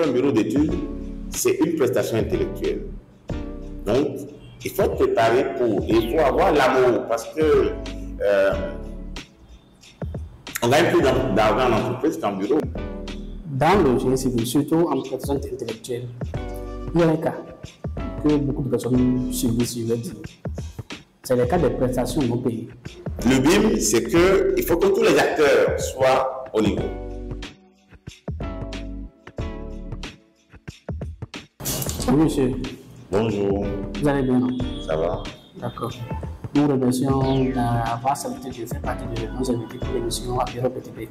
Un bureau d'études, c'est une prestation intellectuelle. Donc, il faut être préparé pour, il faut avoir l'amour parce que on gagne plus d'argent en entreprise qu'en bureau. Dans le génie civil, surtout en prestation intellectuelle, il y a un cas que beaucoup de personnes subissent sur leur vie. C'est le cas des prestations non payées. Le BIM, c'est qu'il faut que tous les acteurs soient au niveau. Salut monsieur. Bonjour. Vous allez bien, non? Ça va? D'accord. Nous remercions d'avoir accepté de faire partie de nos invités pour l'émission Apéro PTP.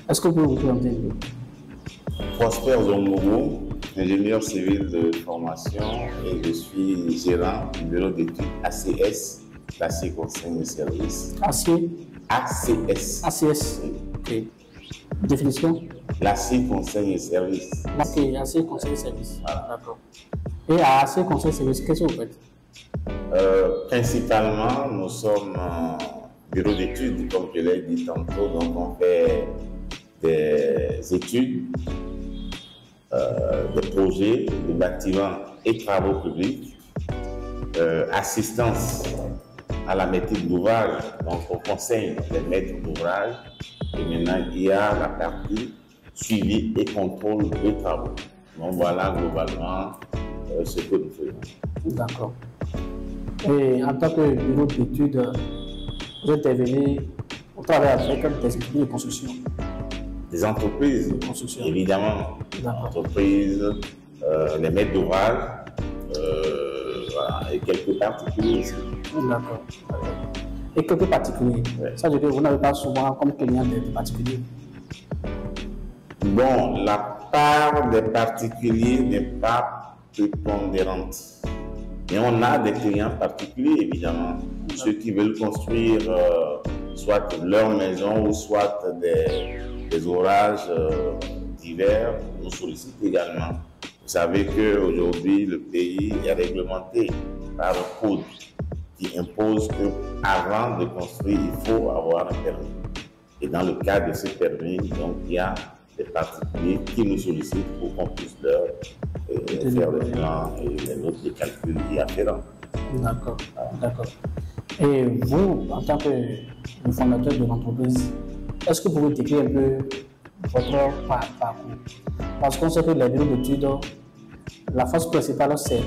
Est-ce que vous pouvez vous présenter un peu? Prosper Zongogo, ingénieur civil de formation et je suis gérant du bureau d'études ACS, classé conseil de service. ACS. ACS. Ok. Définition? L'ACI conseil et service. Ok, ACI conseil et service. Voilà. D'accord. Et à ACI conseil et service, qu'est-ce que vous faites? Principalement, nous sommes un bureau d'études, comme je l'ai dit tantôt, donc on fait des études, des projets, des bâtiments et travaux publics, assistance à la maîtrise d'ouvrage, donc on conseille les maîtres d'ouvrage, et maintenant il y a la partie suivi et contrôle des travaux. Donc voilà globalement ce que nous faisons. D'accord. Et en tant que bureau d'études, vous intervenez au travers avec des entreprises de construction. Des entreprises, de construction. Évidemment. Entreprises, les maîtres d'ouvrage, voilà, et quelques particuliers aussi. D'accord. Et quelques particuliers. Ouais. Ça veut dire que vous n'avez pas souvent comme client des particuliers. Bon, la part des particuliers n'est pas prépondérante. Mais on a des clients particuliers, évidemment. Ceux qui veulent construire soit leur maison ou soit des ouvrages divers, nous sollicitent également. Vous savez qu'aujourd'hui, le pays est réglementé par un code qui impose qu'avant de construire, il faut avoir un permis. Et dans le cadre de ce permis, donc, il y a des particuliers qui nous sollicitent pour qu'on puisse leur faire les plans et les notes de calcul y afférents. D'accord, d'accord. Et vous, en tant que fondateur de l'entreprise, est-ce que vous pouvez décrire un peu votre parcours? Parce qu'on sait que les bureaux d'études, la force principale, c'est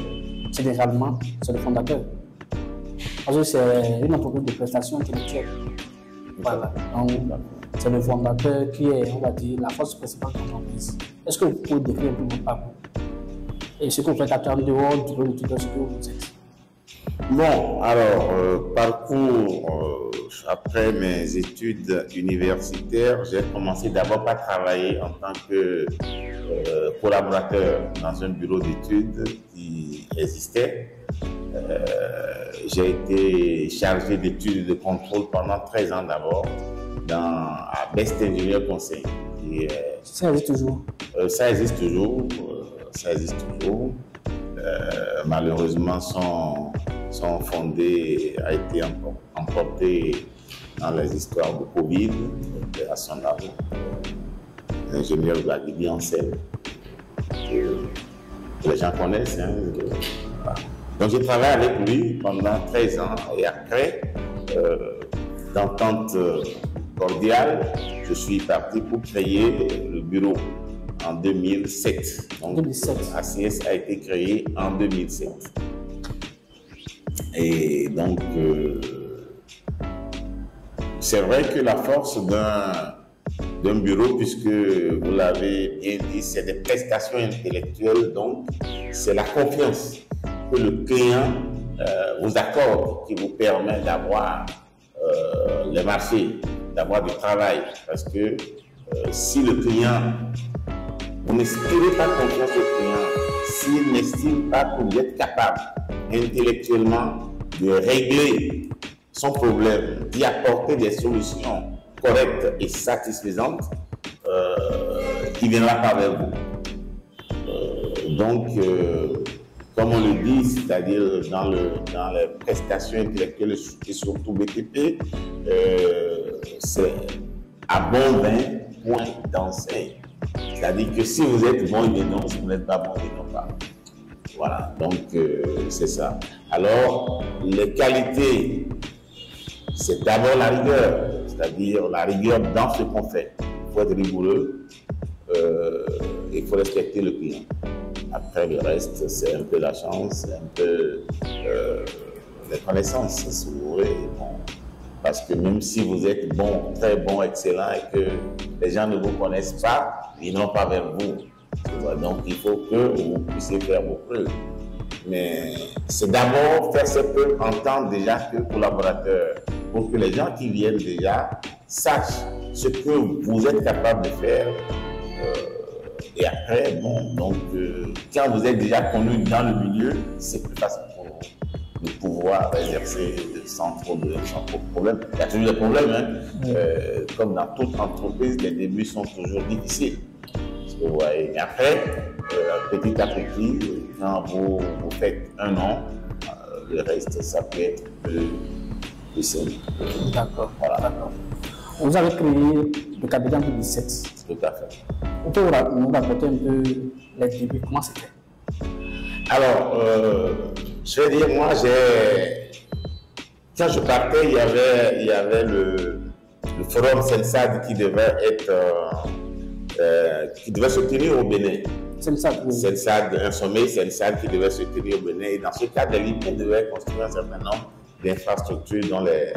généralement le fondateur. Parce que c'est une entreprise de prestations intellectuelles. Voilà. Donc, c'est le fondateur qui est, on va dire, la force principale de l'entreprise. Est-ce que vous pouvez décrire un peu votre parcours? Et ce que vous faites à terme dehors du bureau d'études, ce que vous êtes? Bon, alors, parcours, après mes études universitaires, j'ai commencé d'abord par travailler en tant que collaborateur dans un bureau d'études qui existait. J'ai été chargé d'études de contrôle pendant 13 ans d'abord à Best Ingénieur Conseil. Ça existe toujours? Ça existe toujours. Ça existe toujours. Malheureusement, son fondé a été emporté dans les histoires de Covid, à son âme, l'ingénieur Guagui Ansel. Les gens connaissent. Hein, voilà. Donc j'ai travaillé avec lui pendant 13 ans et après, d'entente cordiale, je suis parti pour créer le bureau en 2007. Donc, 2007. ACS a été créé en 2007. Et donc, c'est vrai que la force d'un bureau, puisque vous l'avez bien dit, c'est des prestations intellectuelles, donc c'est la confiance que le client vous accorde qui vous permet d'avoir les marchés, d'avoir du travail. Parce que si le client, vous n'inspirez pas confiance au client, s'il n'estime pas que vous êtes capable intellectuellement de régler son problème, d'y apporter des solutions correctes et satisfaisantes, il ne viendra pas vers vous. Donc, comme on le dit, c'est-à-dire dans les prestations intellectuelles et surtout BTP, c'est à bon vin point d'enseigne. C'est-à-dire que si vous êtes bon, il dénonce, si vous n'êtes pas bon, il dénonce pas. Voilà, donc c'est ça. Alors, les qualités, c'est d'abord la rigueur, c'est-à-dire la rigueur dans ce qu'on fait. Il faut être rigoureux, il faut respecter le client. Après, le reste, c'est un peu la chance, c'est un peu les connaissances, si vous voulez. Bon. Parce que même si vous êtes bon, très bon, excellent, et que les gens ne vous connaissent pas, ils n'ont pas vers vous. Donc, il faut que vous puissiez faire vos preuves. Mais c'est d'abord faire ses preuves en tant déjà que collaborateur, pour que les gens qui viennent déjà sachent ce que vous êtes capable de faire. Et après, bon, donc, quand vous êtes déjà connu dans le milieu, c'est plus facile pour vous de pouvoir exercer sans trop de problèmes. Il y a toujours des problèmes, hein. Comme dans toute entreprise, les débuts sont toujours difficiles. Vous voyez. Mais après, petit à petit, quand vous faites un an, le reste, ça peut être plus simple. D'accord. Voilà. D'accord. Vous avez créé le cabinet en 2017. Tout à fait. Vous pouvez nous raconter un peu les débuts, comment c'était? Alors, je vais dire, moi, quand je partais, il y avait le forum Sensad qui devait se tenir au Bénin. Sensad, un sommet Sensad qui devait se tenir au Bénin. Et dans ce cadre, l'IPE devait construire un certain nombre d'infrastructures dans les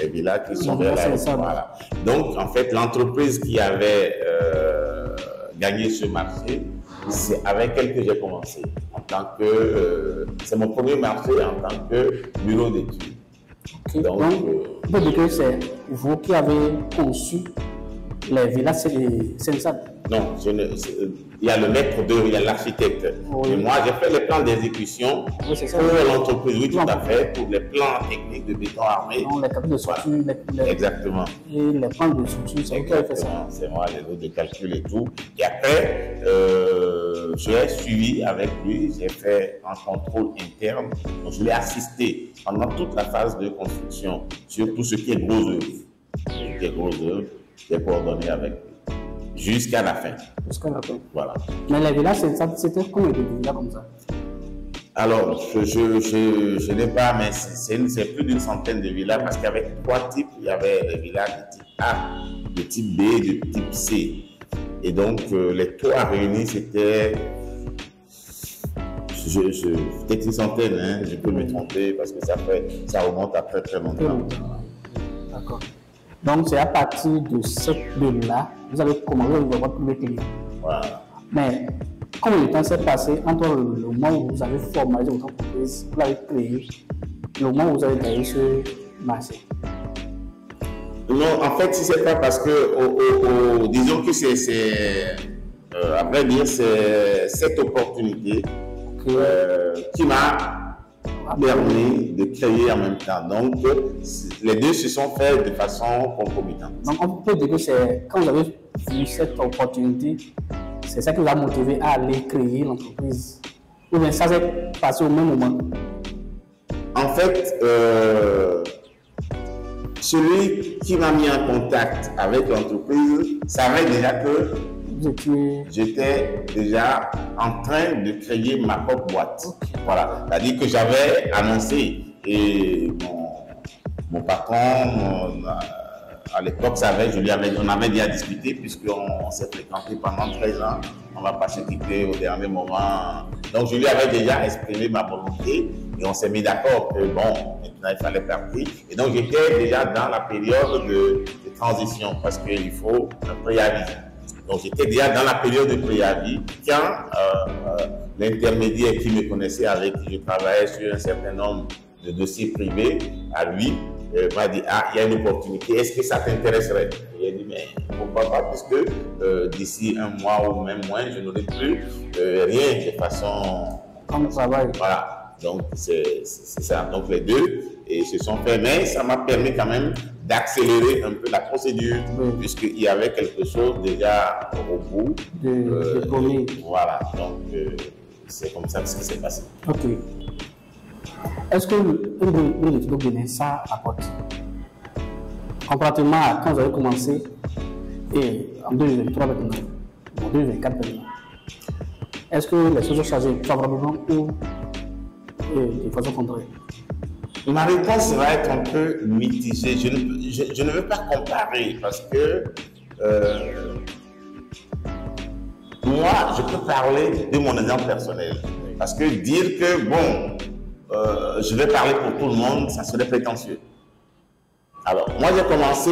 villages qui sont vers la voilà. Donc, en fait, l'entreprise qui avait gagné ce marché, c'est avec elle que j'ai commencé. En tant que, c'est mon premier marché en tant que bureau d'études. Okay. Donc, on peut dire que c'est vous qui avez conçu les villas Sensad. Non, il y a le maître d'œuvre, il y a l'architecte. Oui. Et moi, j'ai fait les plans d'exécution pour l'entreprise, oui, tout à fait, pour les plans techniques de béton armé. Non, les cabines de structure, exactement. Et les plans de structure, c'est vous qui avez fait ça. C'est moi, les autres de calcul et tout. Et après, je l'ai suivi avec lui, j'ai fait un contrôle interne. Donc, je l'ai assisté pendant toute la phase de construction sur tout ce qui est gros œuvres. J'ai coordonné avec lui. Jusqu'à la fin. Jusqu'à la fin. Voilà. Mais les villas, c'était combien de villas comme ça? Alors, je n'ai pas, mais c'est plus d'une centaine de villas parce qu'avec 3 types, il y avait des villas de type A, de type B, de type C. Et donc, les 3 réunis, c'était peut-être une centaine, hein, je peux me tromper parce que ça remonte à très très longtemps. D'accord. Donc, c'est à partir de cette ville-là, vous avez commencé à avoir tous les clients. Voilà. Mais, combien de temps s'est passé entre le moment où vous avez formalisé votre entreprise, vous l'avez créé, le moment où vous avez gagné ce marché? Non, en fait, si c'est pas parce que, disons que à vrai dire, c'est cette opportunité qui m'a permis de créer en même temps. Donc, les deux se sont faits de façon concomitante. Donc, on peut dire que c'est quand vous avez vu cette opportunité, c'est ça qui vous a motivé à aller créer l'entreprise. Ou bien ça s'est passé au même moment? En fait, celui qui m'a mis en contact avec l'entreprise savait déjà que j'étais déjà en train de créer ma propre boîte. Okay. Voilà. C'est-à-dire que j'avais annoncé et mon patron, à l'époque, on avait déjà discuté puisqu'on s'est fréquenté pendant 13 ans. On ne va pas se quitter au dernier moment. Donc, je lui avais déjà exprimé ma volonté et on s'est mis d'accord que bon, maintenant il fallait partir. Et donc, j'étais déjà dans la période de transition parce qu'il faut un préavis. Donc, j'étais déjà dans la période de préavis quand l'intermédiaire qui me connaissait, avec qui je travaillais sur un certain nombre de dossiers privés, à lui, m'a dit, ah, il y a une opportunité, est-ce que ça t'intéresserait? Et il a dit, mais pourquoi pas, puisque d'ici un mois ou même moins, je n'aurai plus rien de façon... Comme travail. Voilà, donc c'est ça. Donc les deux et se sont faits, mais ça m'a permis quand même d'accélérer un peu la procédure, puisqu'il y avait quelque chose déjà au bout. Voilà, donc c'est comme ça que ça s'est passé. Ok. Est-ce que le étude au Bénin, ça apporte? Comparativement à quand vous avez commencé, Et en 2023 maintenant, en 2024 maintenant, est-ce que les choses ont changé favorablement ou de façon contraire? Ma réponse va être un peu mitigée. Je ne veux pas comparer parce que moi, je peux parler de mon exemple personnel. Parce que dire que, bon, je vais parler pour tout le monde, ça serait prétentieux. Alors, moi, j'ai commencé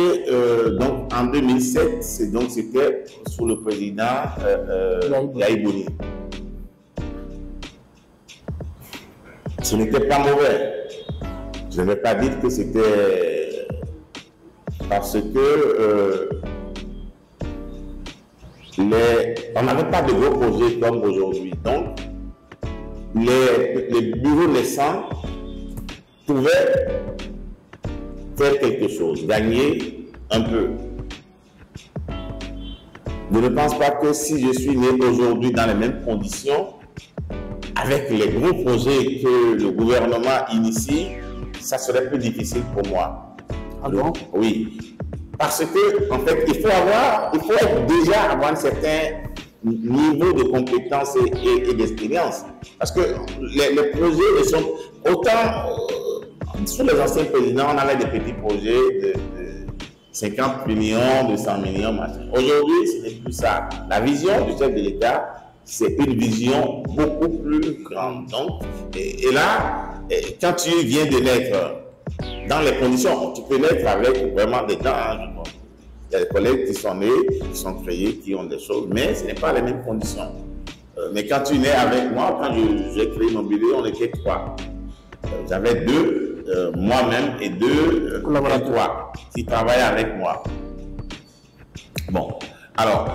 donc en 2007, c'était sous le président Yahi Boni. Ce n'était pas mauvais. Je ne vais pas dire que c'était parce que on n'avait pas de gros projets comme aujourd'hui. Donc, les bureaux naissants pouvaient faire quelque chose, gagner un peu. Je ne pense pas que si je suis né aujourd'hui dans les mêmes conditions, avec les gros projets que le gouvernement initie, ça serait plus difficile pour moi. Ah bon? Oui. Parce que, en fait, il faut déjà avoir un certain niveau de compétence et d'expérience. Parce que les projets sont autant, sous les anciens présidents, on avait des petits projets de 50 millions, de 100 millions, machin. Aujourd'hui, ce n'est plus ça. La vision du chef de l'État, c'est une vision beaucoup plus grande. Donc, et là, quand tu viens de naître dans les conditions, tu peux naître avec vraiment des dents. Hein, il y a des collègues qui sont nés, qui sont créés, qui ont des choses, mais ce n'est pas les mêmes conditions. Mais quand tu nais avec moi, quand j'ai créé mon bureau, on était 3. J'avais 2, moi-même, et 2 3 qui travaillaient avec moi. Bon, alors,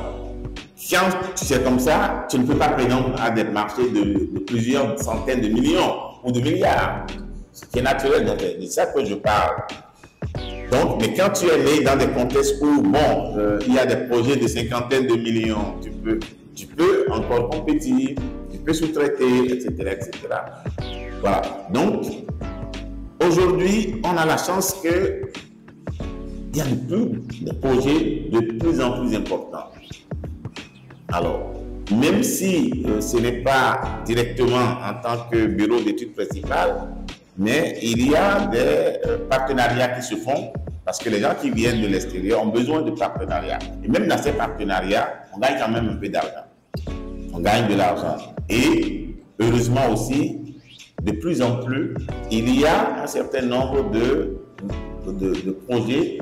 quand c'est comme ça, tu ne peux pas prétendre à des marchés de plusieurs centaines de millions ou de milliards. Ce qui est naturel, donc c'est de ça que je parle. Donc, mais quand tu es né dans des contextes où, bon, il y a des projets de cinquantaines de millions, tu peux encore compétir, tu peux sous-traiter, etc., etc. Voilà. Donc, aujourd'hui, on a la chance qu'il y a des projets de plus en plus importants. Alors, même si ce n'est pas directement en tant que bureau d'études principales, mais il y a des partenariats qui se font parce que les gens qui viennent de l'extérieur ont besoin de partenariats. Et même dans ces partenariats, on gagne quand même un peu d'argent. On gagne de l'argent. Et heureusement aussi, de plus en plus, il y a un certain nombre de projets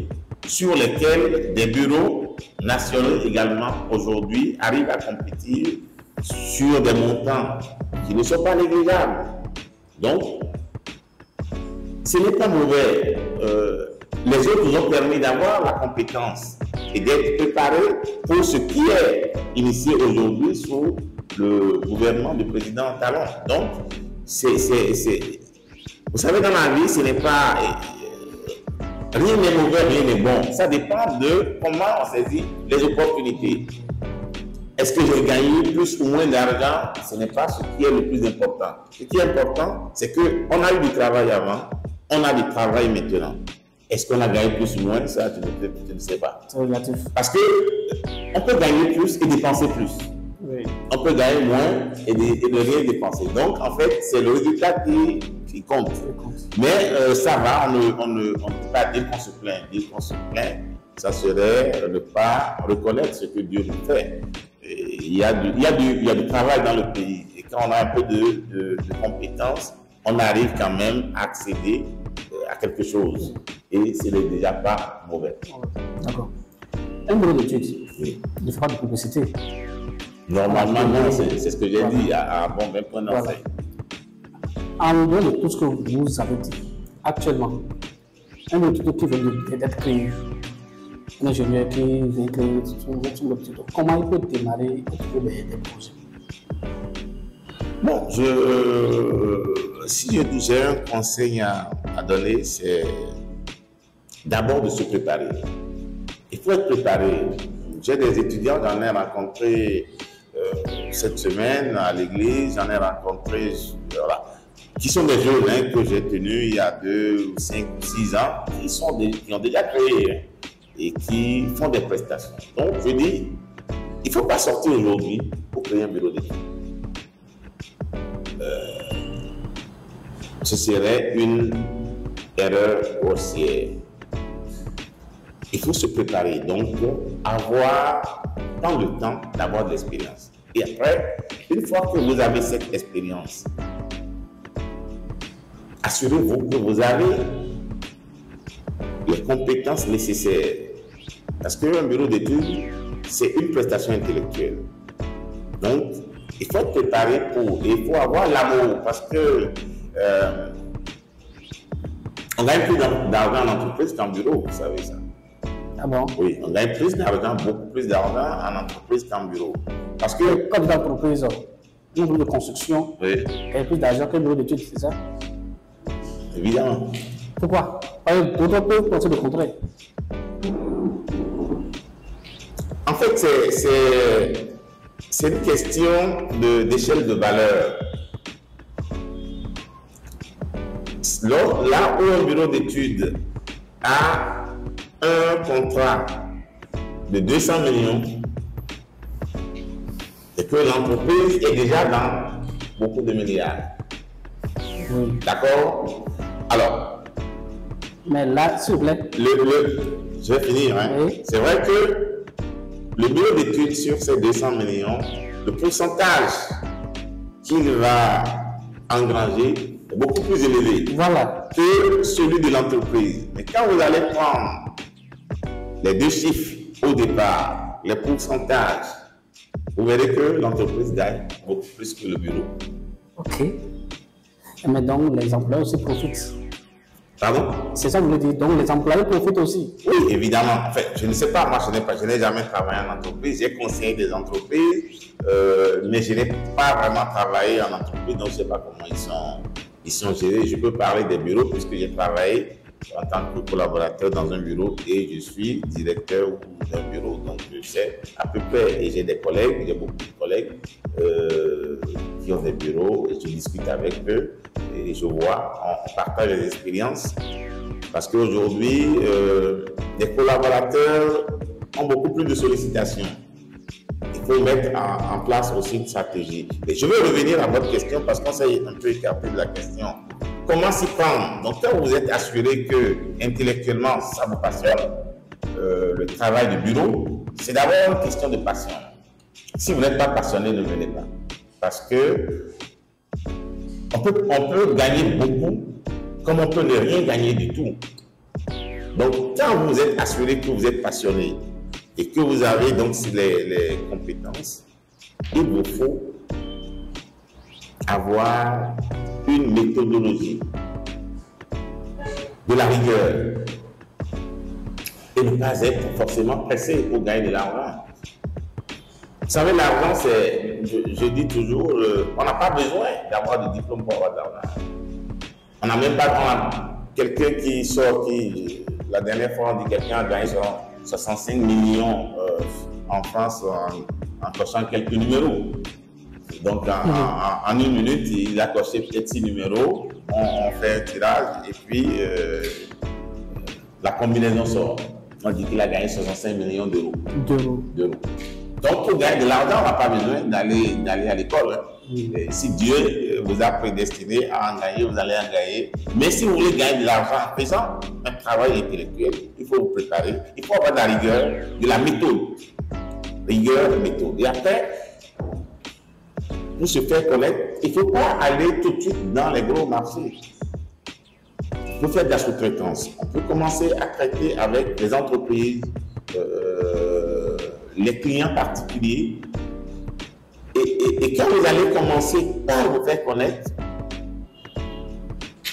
sur lesquels des bureaux nationaux également aujourd'hui arrivent à compétir sur des montants qui ne sont pas négligeables. Donc, ce n'est pas mauvais. Les autres nous ont permis d'avoir la compétence et d'être préparés pour ce qui est initié aujourd'hui sous le gouvernement du président Talon. Donc, vous savez, dans la vie, ce n'est pas... rien n'est mauvais, rien n'est bon. Ça dépend de comment on saisit les opportunités. Est-ce que j'ai gagné plus ou moins d'argent? Ce n'est pas ce qui est le plus important. Ce qui est important, c'est qu'on a eu du travail avant, on a du travail maintenant. Est-ce qu'on a gagné plus ou moins? Ça, je ne sais pas. C'est relatif. Parce qu'on peut gagner plus et dépenser plus. Oui. On peut gagner moins et ne rien dépenser. Donc, en fait, c'est le résultat qui compte. Mais ça va, on ne peut pas dire qu'on se plaint. Dire qu'on se plaint, ça serait ne pas reconnaître ce que Dieu nous fait. Il y a du travail dans le pays. Et quand on a un peu de compétences, on arrive quand même à accéder à quelque chose. Et ce n'est déjà pas mauvais. D'accord. Un bureau d'études, il ne fera pas de publicité. Normalement, non, c'est ce que j'ai dit à bon même point d'entrée. En dehors de tout ce que vous avez dit, actuellement, un bureau d'études qui vient d'être créé, un ingénieur qui vient créer son bureau d'études, comment il peut démarrer et trouver des projets? Bon, si j'ai un conseil à donner, c'est d'abord de se préparer. Il faut être préparé. J'ai des étudiants, j'en ai rencontré cette semaine à l'église, j'en ai rencontré, voilà, qui sont des jeunes que j'ai tenus il y a 2, 5 ou 6 ans, qui ont déjà créé. et qui font des prestations. Donc, je dis, il ne faut pas sortir aujourd'hui pour créer un bureau d'études. Ce serait une erreur grossière. Il faut se préparer, donc prendre le temps d'avoir de l'expérience. Et après, une fois que vous avez cette expérience, assurez-vous que vous avez les compétences nécessaires. Parce qu'un bureau d'études, c'est une prestation intellectuelle. Donc, il faut être préparé il faut avoir l'amour, parce que on gagne plus d'argent en entreprise qu'en bureau, vous savez ça. Ah bon? Oui, on gagne plus d'argent, beaucoup plus d'argent en entreprise qu'en bureau. Parce que... Comme dans l'entreprise, un bureau de construction, oui, il y a plus d'argent qu'un bureau d'études, c'est ça? Évidemment. Pourquoi? D'autres peuvent penser le contraire. En fait, c'est une question d'échelle de valeur. Là où un bureau d'études a un contrat de 200 millions, et que l'entreprise est déjà dans beaucoup de milliards. Oui. D'accord? Alors, mais là, s'il vous plaît. Je vais finir. Hein? Oui. C'est vrai que le bureau d'études sur ces 200 millions, le pourcentage qu'il va engranger est beaucoup plus élevé que celui de l'entreprise. Mais quand vous allez prendre les deux chiffres au départ, les pourcentages, vous verrez que l'entreprise gagne beaucoup plus que le bureau. Ok. Mais donc, les employés aussi profitent. Pardon? C'est ça que vous dites. Donc, les employés profitent aussi. Oui, évidemment. En fait, je ne sais pas, moi, je n'ai jamais travaillé en entreprise. J'ai conseillé des entreprises, mais je n'ai pas vraiment travaillé en entreprise, donc je ne sais pas comment ils sont gérés. Je peux parler des bureaux puisque j'ai travaillé en tant que collaborateur dans un bureau et je suis directeur d'un bureau. Donc, je sais à peu près, et j'ai beaucoup de collègues qui ont des bureaux et je discute avec eux et je vois, on partage les expériences parce qu'aujourd'hui, les collaborateurs ont beaucoup plus de sollicitations. Il faut mettre en place aussi une stratégie. Et je vais revenir à votre question parce qu'on s'est un peu écarté de la question. Comment s'y prendre? Donc, quand vous êtes assuré que intellectuellement ça vous passionne, le travail de bureau, c'est d'abord une question de passion. Si vous n'êtes pas passionné, ne venez pas. Parce que on peut gagner beaucoup, comme on peut ne rien gagner du tout. Donc, quand vous êtes assuré que vous êtes passionné et que vous avez donc les compétences, il vous faut avoir une méthodologie, de la rigueur et ne pas être forcément pressé pour gagner de l'argent. Vous savez, l'argent, c'est, je dis toujours, on n'a pas besoin d'avoir de diplôme pour avoir de l'argent. On n'a même pas quelqu'un qui sort, la dernière fois, on dit quelqu'un a gagné 65 millions en France en cochant quelques numéros. Donc, en une minute, il a coché peut-être 6 numéros, on fait un tirage et puis la combinaison sort. On dit qu'il a gagné 65 millions d'euros. Donc, pour gagner de l'argent, on n'a pas besoin d'aller à l'école. Hein. Si Dieu vous a prédestiné à en gagner, vous allez en gagner. Mais si vous voulez gagner de l'argent en faisant un travail intellectuel, il faut vous préparer. Il faut avoir de la rigueur, de la méthode. Rigueur, méthode. Et après, pour se faire connaître, il ne faut pas aller tout de suite dans les gros marchés. Il faut faire de la sous-traitance. On peut commencer à traiter avec les entreprises, les clients particuliers. Et quand vous allez commencer par vous faire connaître,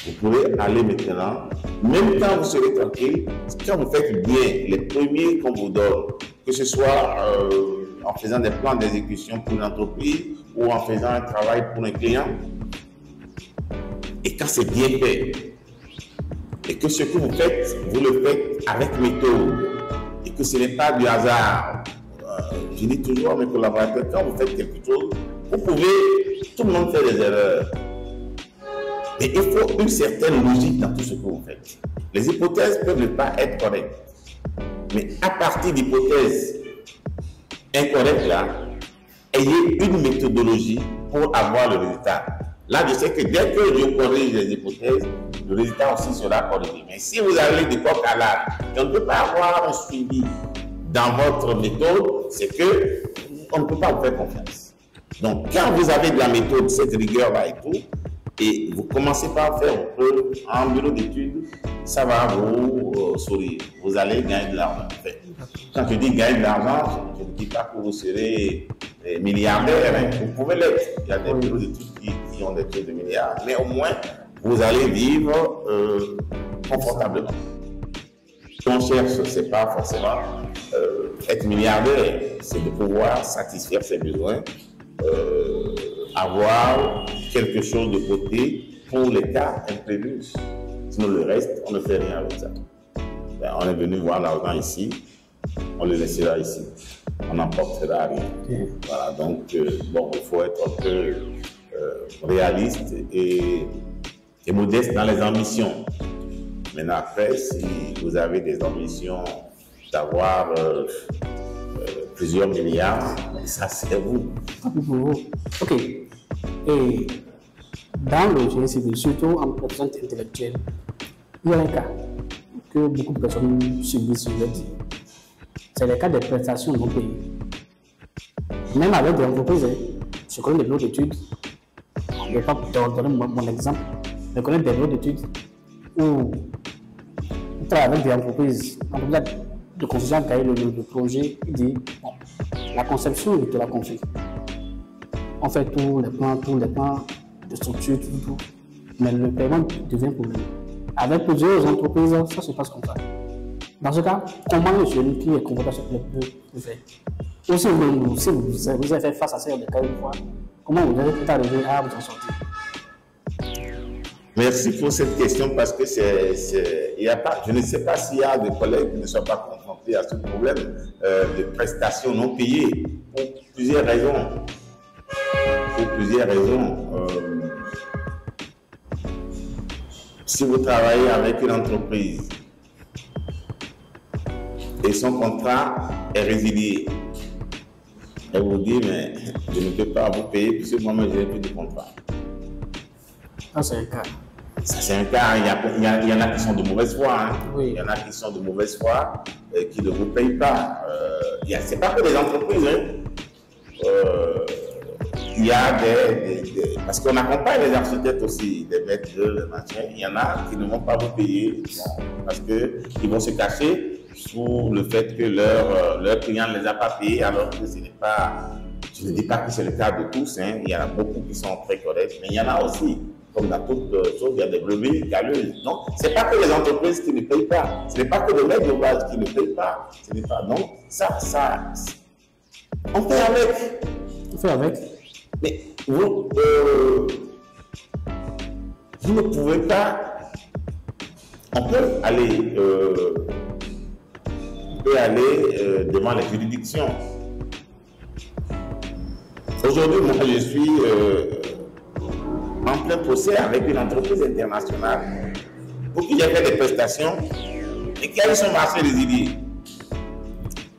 vous pourrez aller maintenant, même quand vous serez tranquille, quand vous faites bien les premiers qu'on vous donne, que ce soit en faisant des plans d'exécution pour une entreprise ou en faisant un travail pour un client, et quand c'est bien fait, et que ce que vous faites, vous le faites avec méthode, et que ce n'est pas du hasard. Je dis toujours à mes collaborateurs, quand vous faites quelque chose, vous pouvez, tout le monde fait des erreurs. Mais il faut une certaine logique dans tout ce que vous faites. Les hypothèses peuvent ne pas être correctes. Mais à partir d'hypothèses incorrectes, là, ayez une méthodologie pour avoir le résultat. Là, je sais que dès que je corrige les hypothèses, le résultat aussi sera corrigé. Mais si vous avez des coques à l'âne, on ne peut pas avoir un suivi dans votre méthode, c'est que on ne peut pas vous faire confiance. Donc, quand vous avez de la méthode, cette rigueur-là et tout, et vous commencez par faire vos preuves en bureau d'études, ça va vous sourire. Vous allez gagner de l'argent. En fait. Quand je dis gagner de l'argent, je ne dis pas que vous serez milliardaire. Hein. Vous pouvez l'être. Il y a des bureaux d'études qui ont des taux de milliards. Mais au moins, vous allez vivre confortablement. Ce qu'on cherche, ce n'est pas forcément être milliardaire. C'est de pouvoir satisfaire ses besoins. Avoir quelque chose de côté pour les cas imprévus. Sinon, le reste, on ne fait rien avec ça. Ben, on est venu voir l'argent ici, on le laissera ici. On n'emportera rien. Voilà, donc, bon, il faut être un peu réaliste et modeste dans les ambitions. Maintenant, après, si vous avez des ambitions d'avoir plusieurs milliards, ça c'est vous. Ok. Et dans le génie civil, surtout en personne intellectuelle, il y a un cas que beaucoup de personnes subissent, je l'ai dit. C'est le cas des prestations non payées. Même avec des entreprises, je connais des bureaux d'études, je ne vais pas donner mon exemple, je connais des bureaux d'études où on travaille avec des entreprises de construction qui a eu le projet, il dit bon, la conception, il te la confie. On fait tous les plans de structure, tout. Mais le paiement devient problème. Avec plusieurs entreprises, ça se passe comme ça. Dans ce cas, comment le jeune qui est convoqué sur le peut le faire? Ou si vous avez fait face à ces cas une fois, comment vous allez arriver à vous en sortir? Merci pour cette question parce que il y a pas, je ne sais pas s'il y a des collègues qui ne sont pas confrontés à ce problème de prestations non payées pour plusieurs raisons. Si vous travaillez avec une entreprise et son contrat est résilié, elle vous dit mais je ne peux pas vous payer puisque moi-même je n'ai plus de contrat. Ça c'est un cas. Ça, c'est un cas, il y en a qui sont de mauvaise foi. Hein. Oui. Il y en a qui sont de mauvaise foi, qui ne vous payent pas. Ce n'est pas que des entreprises. Hein. Il y a parce qu'on accompagne les architectes aussi, des maîtres de machin. Il y en a qui ne vont pas vous payer parce qu'ils vont se cacher sous le fait que leur client ne les a pas payés, alors que ce n'est pas. Je ne dis pas que c'est le cas de tous. Hein. Il y en a beaucoup qui sont très corrects, mais il y en a aussi. Comme dans toute chose, il y a des brebis galeuses. Donc, ce n'est pas que les entreprises qui ne payent pas. Ce n'est pas que les maîtres d'ouvrage qui ne payent pas. Ce n'est pas. Donc, on fait avec. On fait avec. Mais vous ne pouvez pas. On peut aller devant les juridictions. Aujourd'hui, moi, je suis en plein procès avec une entreprise internationale pour qui j'ai fait des prestations et qui a eu son marché résilié,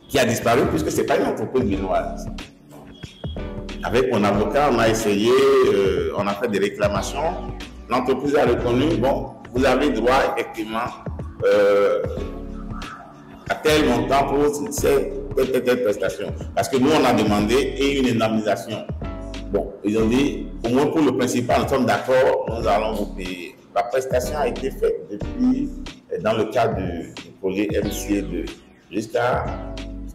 qui a disparu puisque ce n'est pas une entreprise minoise. Avec mon avocat, on a essayé, on a fait des réclamations. L'entreprise a reconnu, bon, vous avez droit effectivement à tel montant pour telle prestation. Parce que nous, on a demandé et une indemnisation. Bon, ils ont dit, au moins pour le principal, nous sommes d'accord, nous allons vous payer. La prestation a été faite depuis, dans le cadre du projet MCA2, jusqu'à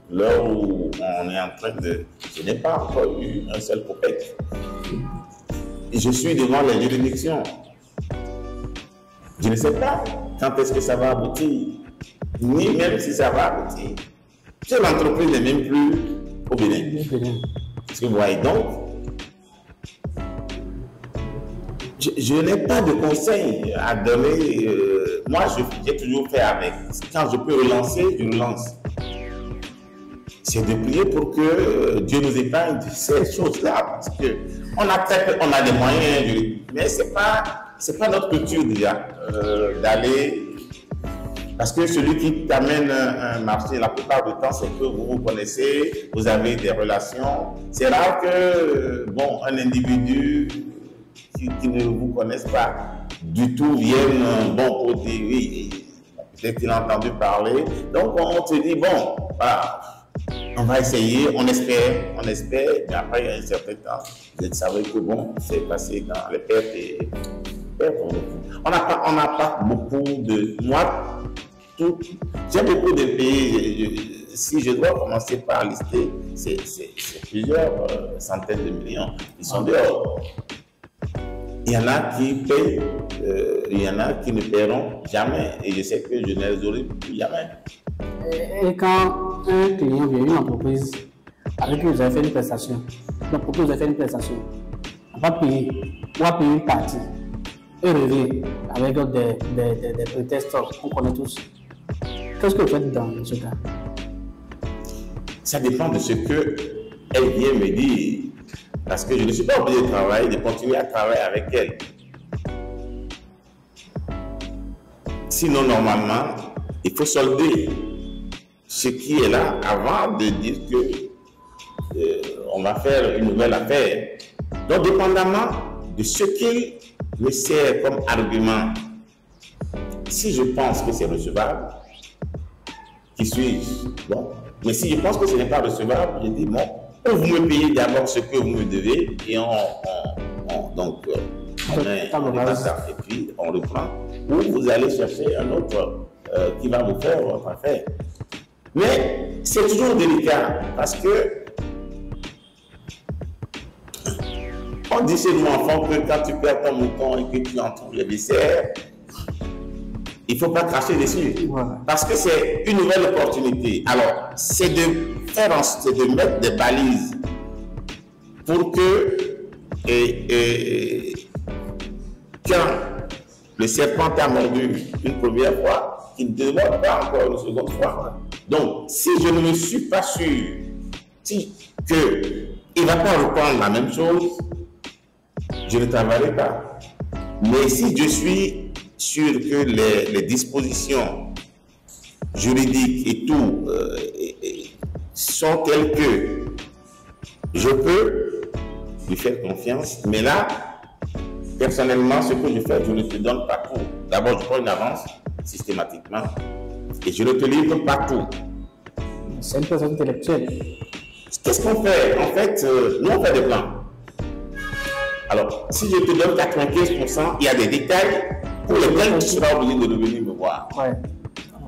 l'heure où on est en train de... Je n'ai pas encore eu un seul copec. Et je suis devant les juridictions. Je ne sais pas quand est-ce que ça va aboutir, ni même si ça va aboutir. Si l'entreprise n'est même plus au Bénin. Parce que vous voyez donc, je n'ai pas de conseils à donner. Moi, j'ai toujours fait avec. Quand je peux relancer, je relance. C'est de prier pour que Dieu nous épargne de ces choses-là. Parce qu'on a des moyens, mais ce n'est pas notre culture déjà d'aller Parce que celui qui t'amène un marché, la plupart du temps, c'est que vous vous connaissez, vous avez des relations. C'est rare que, bon, un individu qui ne vous connaisse pas du tout vienne, bon, pour dire oui, peut-être qu'il a entendu parler. Donc, on se dit, bon, voilà, on va essayer, on espère, mais après, il y a un certain temps, vous savez que, bon, c'est passé dans les pertes et pertes. On n'a pas beaucoup de... Moi, j'ai beaucoup de pays, si je dois commencer par lister, c'est plusieurs centaines de millions qui sont dehors. Il y en a qui payent, il y en a qui ne paieront jamais, et je sais que je ne les aurai plus jamais. Et quand un client vient, une entreprise avec qui vous avez fait une prestation, l'entreprise vous a fait une prestation, on va payer une partie, et revient avec des prétextes qu'on connaît tous. Qu'est-ce que vous faites dans ce cas? Ça dépend de ce qu'elle vient me dire. Parce que je ne suis pas obligé de continuer à travailler avec elle. Sinon, normalement, il faut solder ce qui est là avant de dire qu'on va faire une nouvelle affaire. Donc, dépendamment de ce qui me sert comme argument, si je pense que c'est recevable, qui suis-je? Bon. Mais si je pense que ce n'est pas recevable, je dis bon, ou vous me payez d'abord ce que vous me devez et on met ça et puis on reprend. Ou vous allez chercher un autre qui va vous faire votre affaire. Mais c'est toujours délicat parce que on dit chez nous enfants que quand tu perds ton mouton et que tu en trouves les viscères, il ne faut pas cracher dessus, voilà. Parce que c'est une nouvelle opportunité. Alors, c'est de mettre des balises pour que quand le serpent t'a mordu une première fois, qu'il ne te morde pas encore une seconde fois. Donc, si je ne me suis pas sûr qu'il ne va pas reprendre la même chose, je ne travaillerai pas. Mais si je suis sûr que les dispositions juridiques et tout sont telles que je peux lui faire confiance, mais là, personnellement, ce que je fais, je ne te donne pas tout. D'abord, je prends une avance systématiquement et je ne te livre pas tout. C'est une personne intellectuelle. Qu'est-ce qu'on fait? En fait, nous, on fait des plans. Alors, si je te donne 95%, il y a des détails pour lesquels tu seras obligé de revenir me voir. Ouais.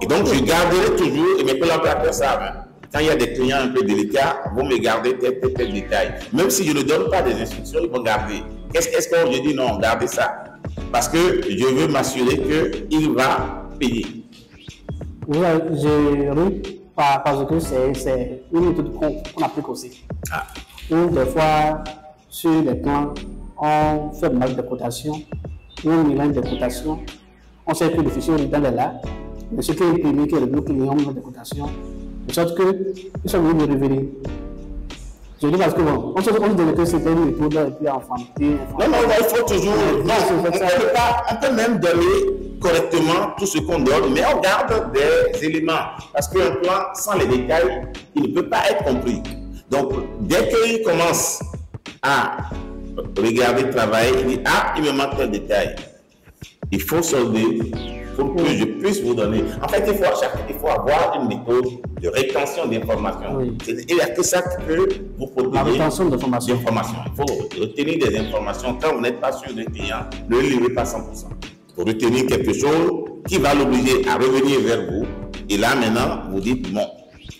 Et donc, je garderai toujours, et mes collaborateurs savent, quand il y a des clients un peu délicats, vous me gardez tel détail. Même si je ne donne pas des instructions, ils vont garder. Qu'est-ce que je dis? Non, gardez ça. Parce que je veux m'assurer qu'il va payer. Oui, j'ai ri parce que c'est une méthode qu'on applique aussi. Ah. Ou des fois, sur les plans, on fait le marque de cotation, ou on mélange des cotations, on sait que le fichier original est là, mais ce qui est imprimé, qui est le bloc client, on met des cotations, de sorte qu'ils sont venus de revenir. Je dis parce que bon, on se dit que c'était une méthode et puis enfanter. Non, il faut toujours. Non, on peut même donner correctement tout ce qu'on donne, mais on garde des éléments. Parce qu'un plan sans les détails, il ne peut pas être compris. Donc, dès qu'il commence à regarder, travailler, il dit ah, il me manque un détail. Il faut solder pour que je puisse vous donner. En fait, il faut avoir une méthode de rétention d'informations. Oui. Il n'y a que ça qui peut vous protéger. La rétention d'informations. Il faut retenir des informations. Quand vous n'êtes pas sûr d'un client, ne le livrez pas 100%. Il faut retenir quelque chose qui va l'obliger à revenir vers vous. Et là, maintenant, vous dites bon.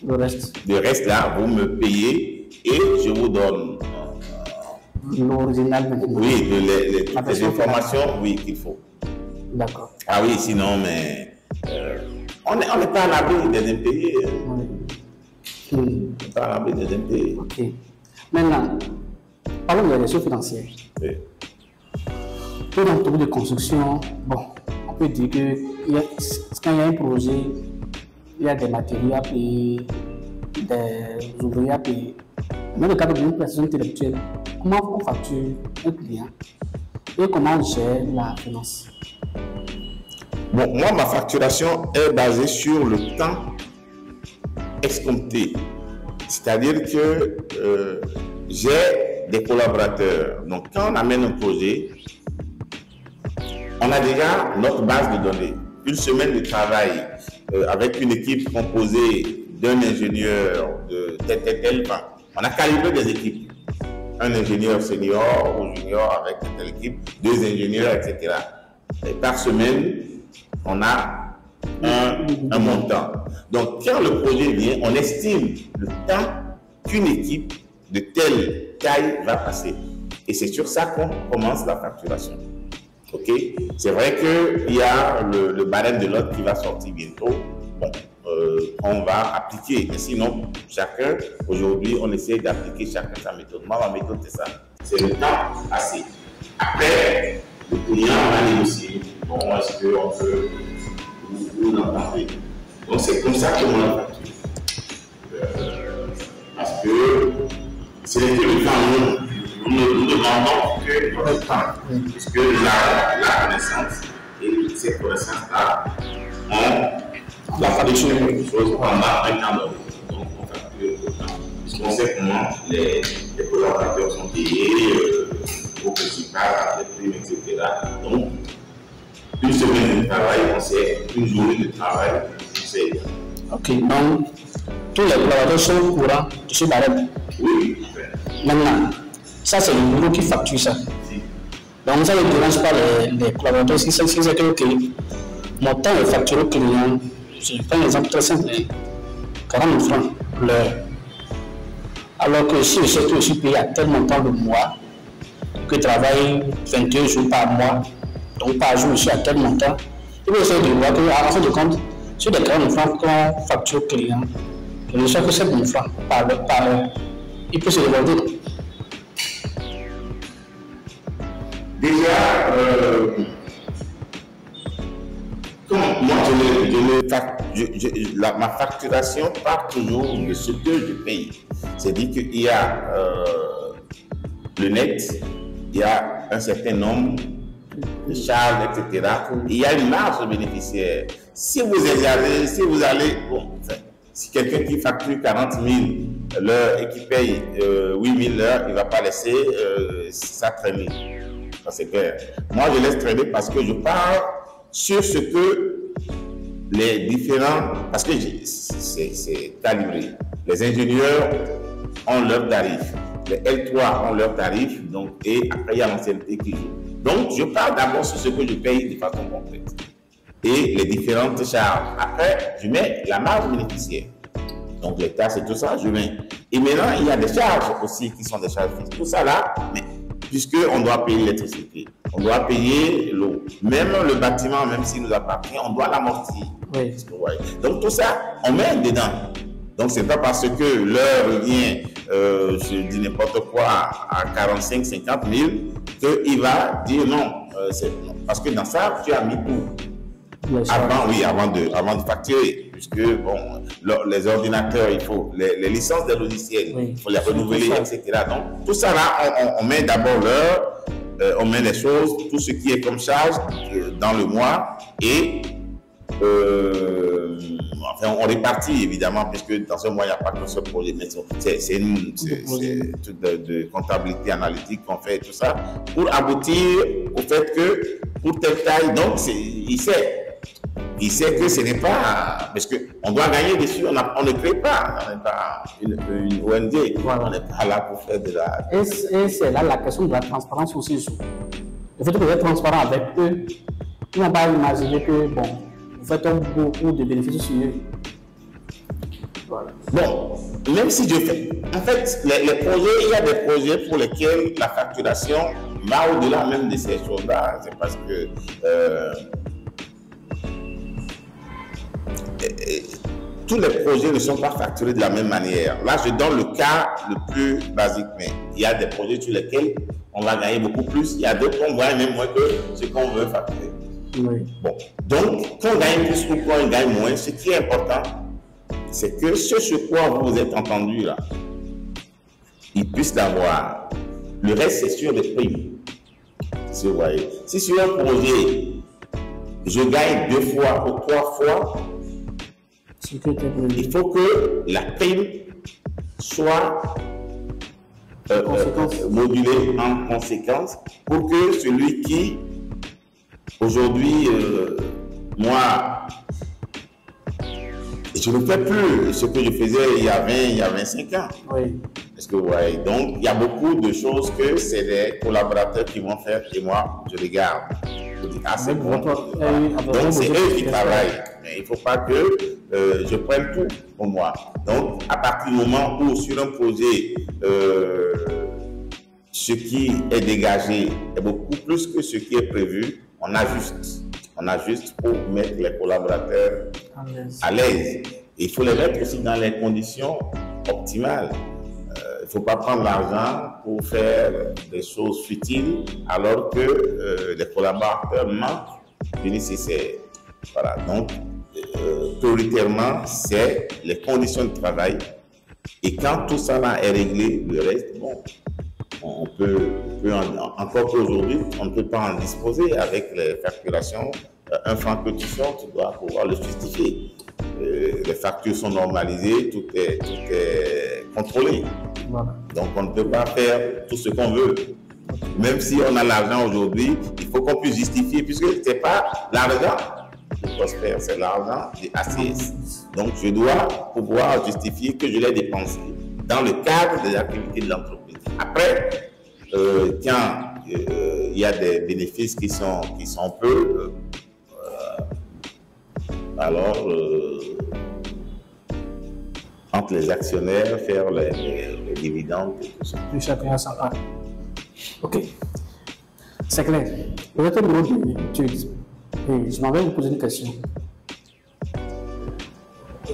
Le reste là, vous me payez et je vous donne. L'original. Oui, les informations, oui, qu'il faut. D'accord. Ah oui, sinon, mais on n'est pas à l'abri des impayés. Oui. On n'est pas à l'abri des impayés. Ok. Maintenant, parlons des ressources financières. Oui. Pour l'entreprise de construction, bon, on peut dire que quand il y a un projet, il y a des matériaux à payer, des ouvriers à payer. Dans le cadre d'une prestation intellectuelle, comment on facture un client et comment on gère la finance? Bon, moi, ma facturation est basée sur le temps escompté. C'est-à-dire que j'ai des collaborateurs. Donc, quand on amène un projet, on a déjà notre base de données. Une semaine de travail avec une équipe composée d'un ingénieur de tel. Enfin, on a calibré des équipes. Un ingénieur senior ou junior avec telle équipe, 2 ingénieurs, etc. Et par semaine, on a un montant. Donc, quand le projet vient, on estime le temps qu'une équipe de telle taille va passer. Et c'est sur ça qu'on commence la facturation. Ok? C'est vrai qu'il y a le barème de l'autre qui va sortir bientôt. Bon, on va appliquer. Mais sinon, chacun, aujourd'hui, on essaie d'appliquer chacun sa méthode. Moi, ma méthode, c'est ça. C'est le temps passé. Après, le client va négocier. Bon, est-ce qu'on peut vous l'entendre? Donc, c'est comme ça qu'on la facture. Parce que c'est que le temps, nous demandons que le temps. Puisque la connaissance et cette connaissance-là, on va faire des choses pendant un quart d'heure. Donc, on facture le temps. Puisqu'on sait comment les collaborateurs sont payés, au principal, les primes, etc. Donc, une semaine de travail, on sait, une journée de travail, on sait. Ok, donc tous les collaborateurs sont au courant de ce barème. Oui. Maintenant, ça c'est le bureau qui facture ça. Si. Donc ça ne dérange pas les collaborateurs. Si c'est que mon temps est facturé au client, je prends un exemple très simple, 40 000 francs l'heure. Alors que si je sais que je suis payé à tel montant le mois, que je travaille 22 jours par mois, donc par jour je suis à tel montant, il faut essayer de voir qu'à fin de compte, sur les 40 000 francs qu'on facture au client, je ne sais que 7 000 francs par heure. Il peut se demander. Déjà, ma facturation part toujours de ce que je paye. C'est-à-dire qu'il y a le net, il y a un certain nombre de charges, etc. Il y a une marge bénéficiaire. Si vous allez, bon, si quelqu'un qui facture 40 000 l'heure et qui paye 8 000 l'heure, il ne va pas laisser ça traîner. Ça c'est clair. Moi, je laisse traîner parce que je parle sur ce que les différents, parce que c'est calibré. Les ingénieurs ont leurs tarifs, les L3 ont leurs tarifs, donc, et après il y a l'ancienneté qui joue. Donc, je parle d'abord sur ce que je paye de façon complète et les différentes charges. Après, je mets la marge bénéficiaire. Donc, les taxes et tout ça, je mets. Et maintenant, il y a des charges aussi qui sont des charges fixes. Tout ça là, mais puisqu'on doit payer l'électricité, on doit payer l'eau. Même le bâtiment, même s'il nous appartient, on doit l'amortir. Oui. Donc, tout ça, on met dedans. Donc, c'est pas parce que l'heure vient, je dis n'importe quoi, à 45, 50 000, qu'il va dire non. Parce que dans ça, tu as mis tout. Avant de facturer. Puisque, bon, les ordinateurs, il faut, les licences des logiciels, il faut les renouveler, etc. Donc, tout ça là, on met d'abord l'heure, on met les choses, tout ce qui est comme charge dans le mois et enfin, on répartit évidemment, puisque dans un mois, il n'y a pas qu'un seul projet, mais c'est toute de comptabilité analytique qu'on fait et tout ça, pour aboutir au fait que pour telle taille, donc il sait que ce n'est pas, parce qu'on doit gagner dessus, on ne crée pas, on n'est pas une ONG, on n'est pas là pour faire de la... Et c'est là la question de la transparence aussi. Le fait que vous êtes transparent avec eux, ils n'ont pas imaginé que, bon, vous faites beaucoup de bénéfices sur eux. Voilà. Bon, même si je fais... En fait, les projets, il y a des projets pour lesquels la facturation va au-delà même de ces choses-là. C'est parce que... tous les projets ne sont pas facturés de la même manière. Là, je donne le cas le plus basique, mais il y a des projets sur lesquels on va gagner beaucoup plus. Il y a d'autres qu'on gagne même moins que ce qu'on veut facturer. Oui. Bon. Donc, qu'on gagne plus ou qu'on gagne moins, ce qui est important, c'est que ce sur quoi vous vous êtes entendu là, il puisse l'avoir. Le reste, c'est sur les primes. Si vous voyez. Si sur un projet, je gagne 2 fois ou 3 fois, il faut que la prime soit modulée en conséquence pour que celui qui, aujourd'hui, moi, je ne fais plus ce que je faisais il y a 20, il y a 25 ans. Oui. Est-ce que vous voyez? Donc, il y a beaucoup de choses que c'est les collaborateurs qui vont faire et moi, je regarde. Je dis, ah, c'est bon. Donc, c'est eux qui travaillent. Mais il ne faut pas que je prenne tout pour moi. Donc, à partir du moment où, sur un projet, ce qui est dégagé est beaucoup plus que ce qui est prévu, on ajuste. On ajuste pour mettre les collaborateurs à l'aise. Il faut les mettre aussi dans les conditions optimales. Il ne faut pas prendre l'argent pour faire des choses futiles alors que les collaborateurs manquent du nécessaire. Voilà, donc prioritairement, c'est les conditions de travail. Et quand tout ça là est réglé, le reste, bon, on peut encore qu'aujourd'hui, on ne peut pas en disposer avec les facturations. Un franc que tu sors, tu dois pouvoir le justifier. Les factures sont normalisées, tout est contrôlé. Voilà. Donc on ne peut pas faire tout ce qu'on veut. Même si on a l'argent aujourd'hui, il faut qu'on puisse justifier, puisque ce n'est pas l'argent de Prosper, c'est l'argent de ACS. Donc je dois pouvoir justifier que je l'ai dépensé dans le cadre des activités de l'entreprise. Après, quand il y a des bénéfices qui sont peu, alors entre les actionnaires, faire les dividendes et tout ça. Plus chacun a sa part. Ok, c'est clair. Vous êtes un bureau d'études. Et je m'avais posé une question.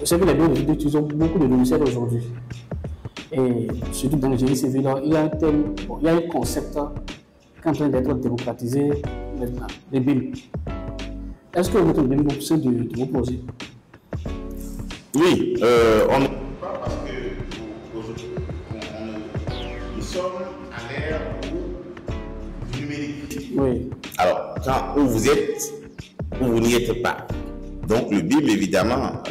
Je sais que les bureaux d'études utilisent beaucoup de logiciels aujourd'hui. Et surtout dans le génie civil, il y a un concept qui est en train d'être démocratisé maintenant, les BIM. Est-ce que votre BIM est au sein de vos projets? Oui, on ne peut pas parce que nous sommes à l'ère du numérique. Oui. Alors, quand où vous êtes, où vous n'y êtes pas. Donc, le BIM, évidemment,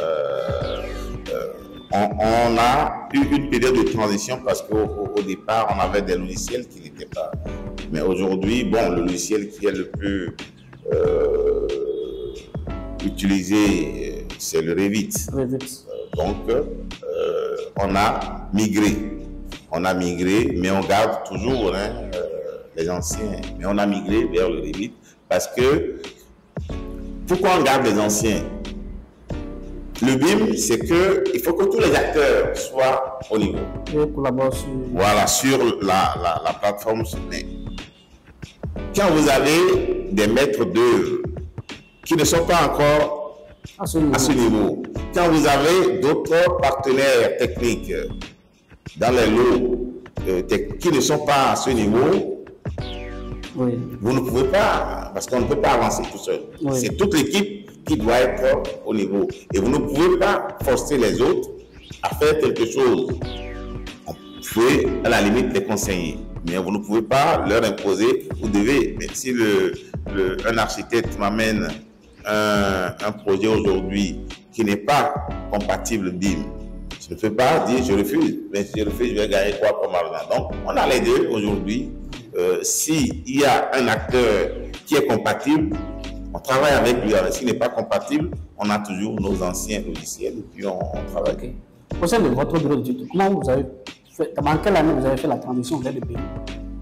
on a eu une période de transition parce qu'au départ, on avait des logiciels qui n'étaient pas. Mais aujourd'hui, bon, le logiciel qui est le plus utilisé, c'est le Revit. Donc, on a migré. On a migré, mais on garde toujours les anciens. Mais on a migré vers le Revit parce que, pourquoi on garde les anciens? Le BIM, c'est qu'il faut que tous les acteurs soient au niveau. Voilà, sur la plateforme. Mais quand vous avez des maîtres d'œuvre qui ne sont pas encore à ce niveau, quand vous avez d'autres partenaires techniques dans les lots qui ne sont pas à ce niveau, oui, vous ne pouvez pas, parce qu'on ne peut pas avancer tout seul. Oui. C'est toute l'équipe qui doit être au niveau. Et vous ne pouvez pas forcer les autres à faire quelque chose. Vous pouvez, à la limite, les conseiller. Mais vous ne pouvez pas leur imposer. Vous devez, mais si un architecte m'amène un projet aujourd'hui qui n'est pas compatible BIM, je ne peux pas dire je refuse. Mais si je refuse, je vais gagner quoi comme argent? Donc, on a les deux aujourd'hui. S'il y a un acteur qui est compatible, on travaille avec lui. S'il n'est pas compatible, on a toujours nos anciens logiciels et puis on travaille. Okay. Au sein de votre bureau d'études, comment vous avez fait, dans quelle année vous avez fait la transition vers le BIM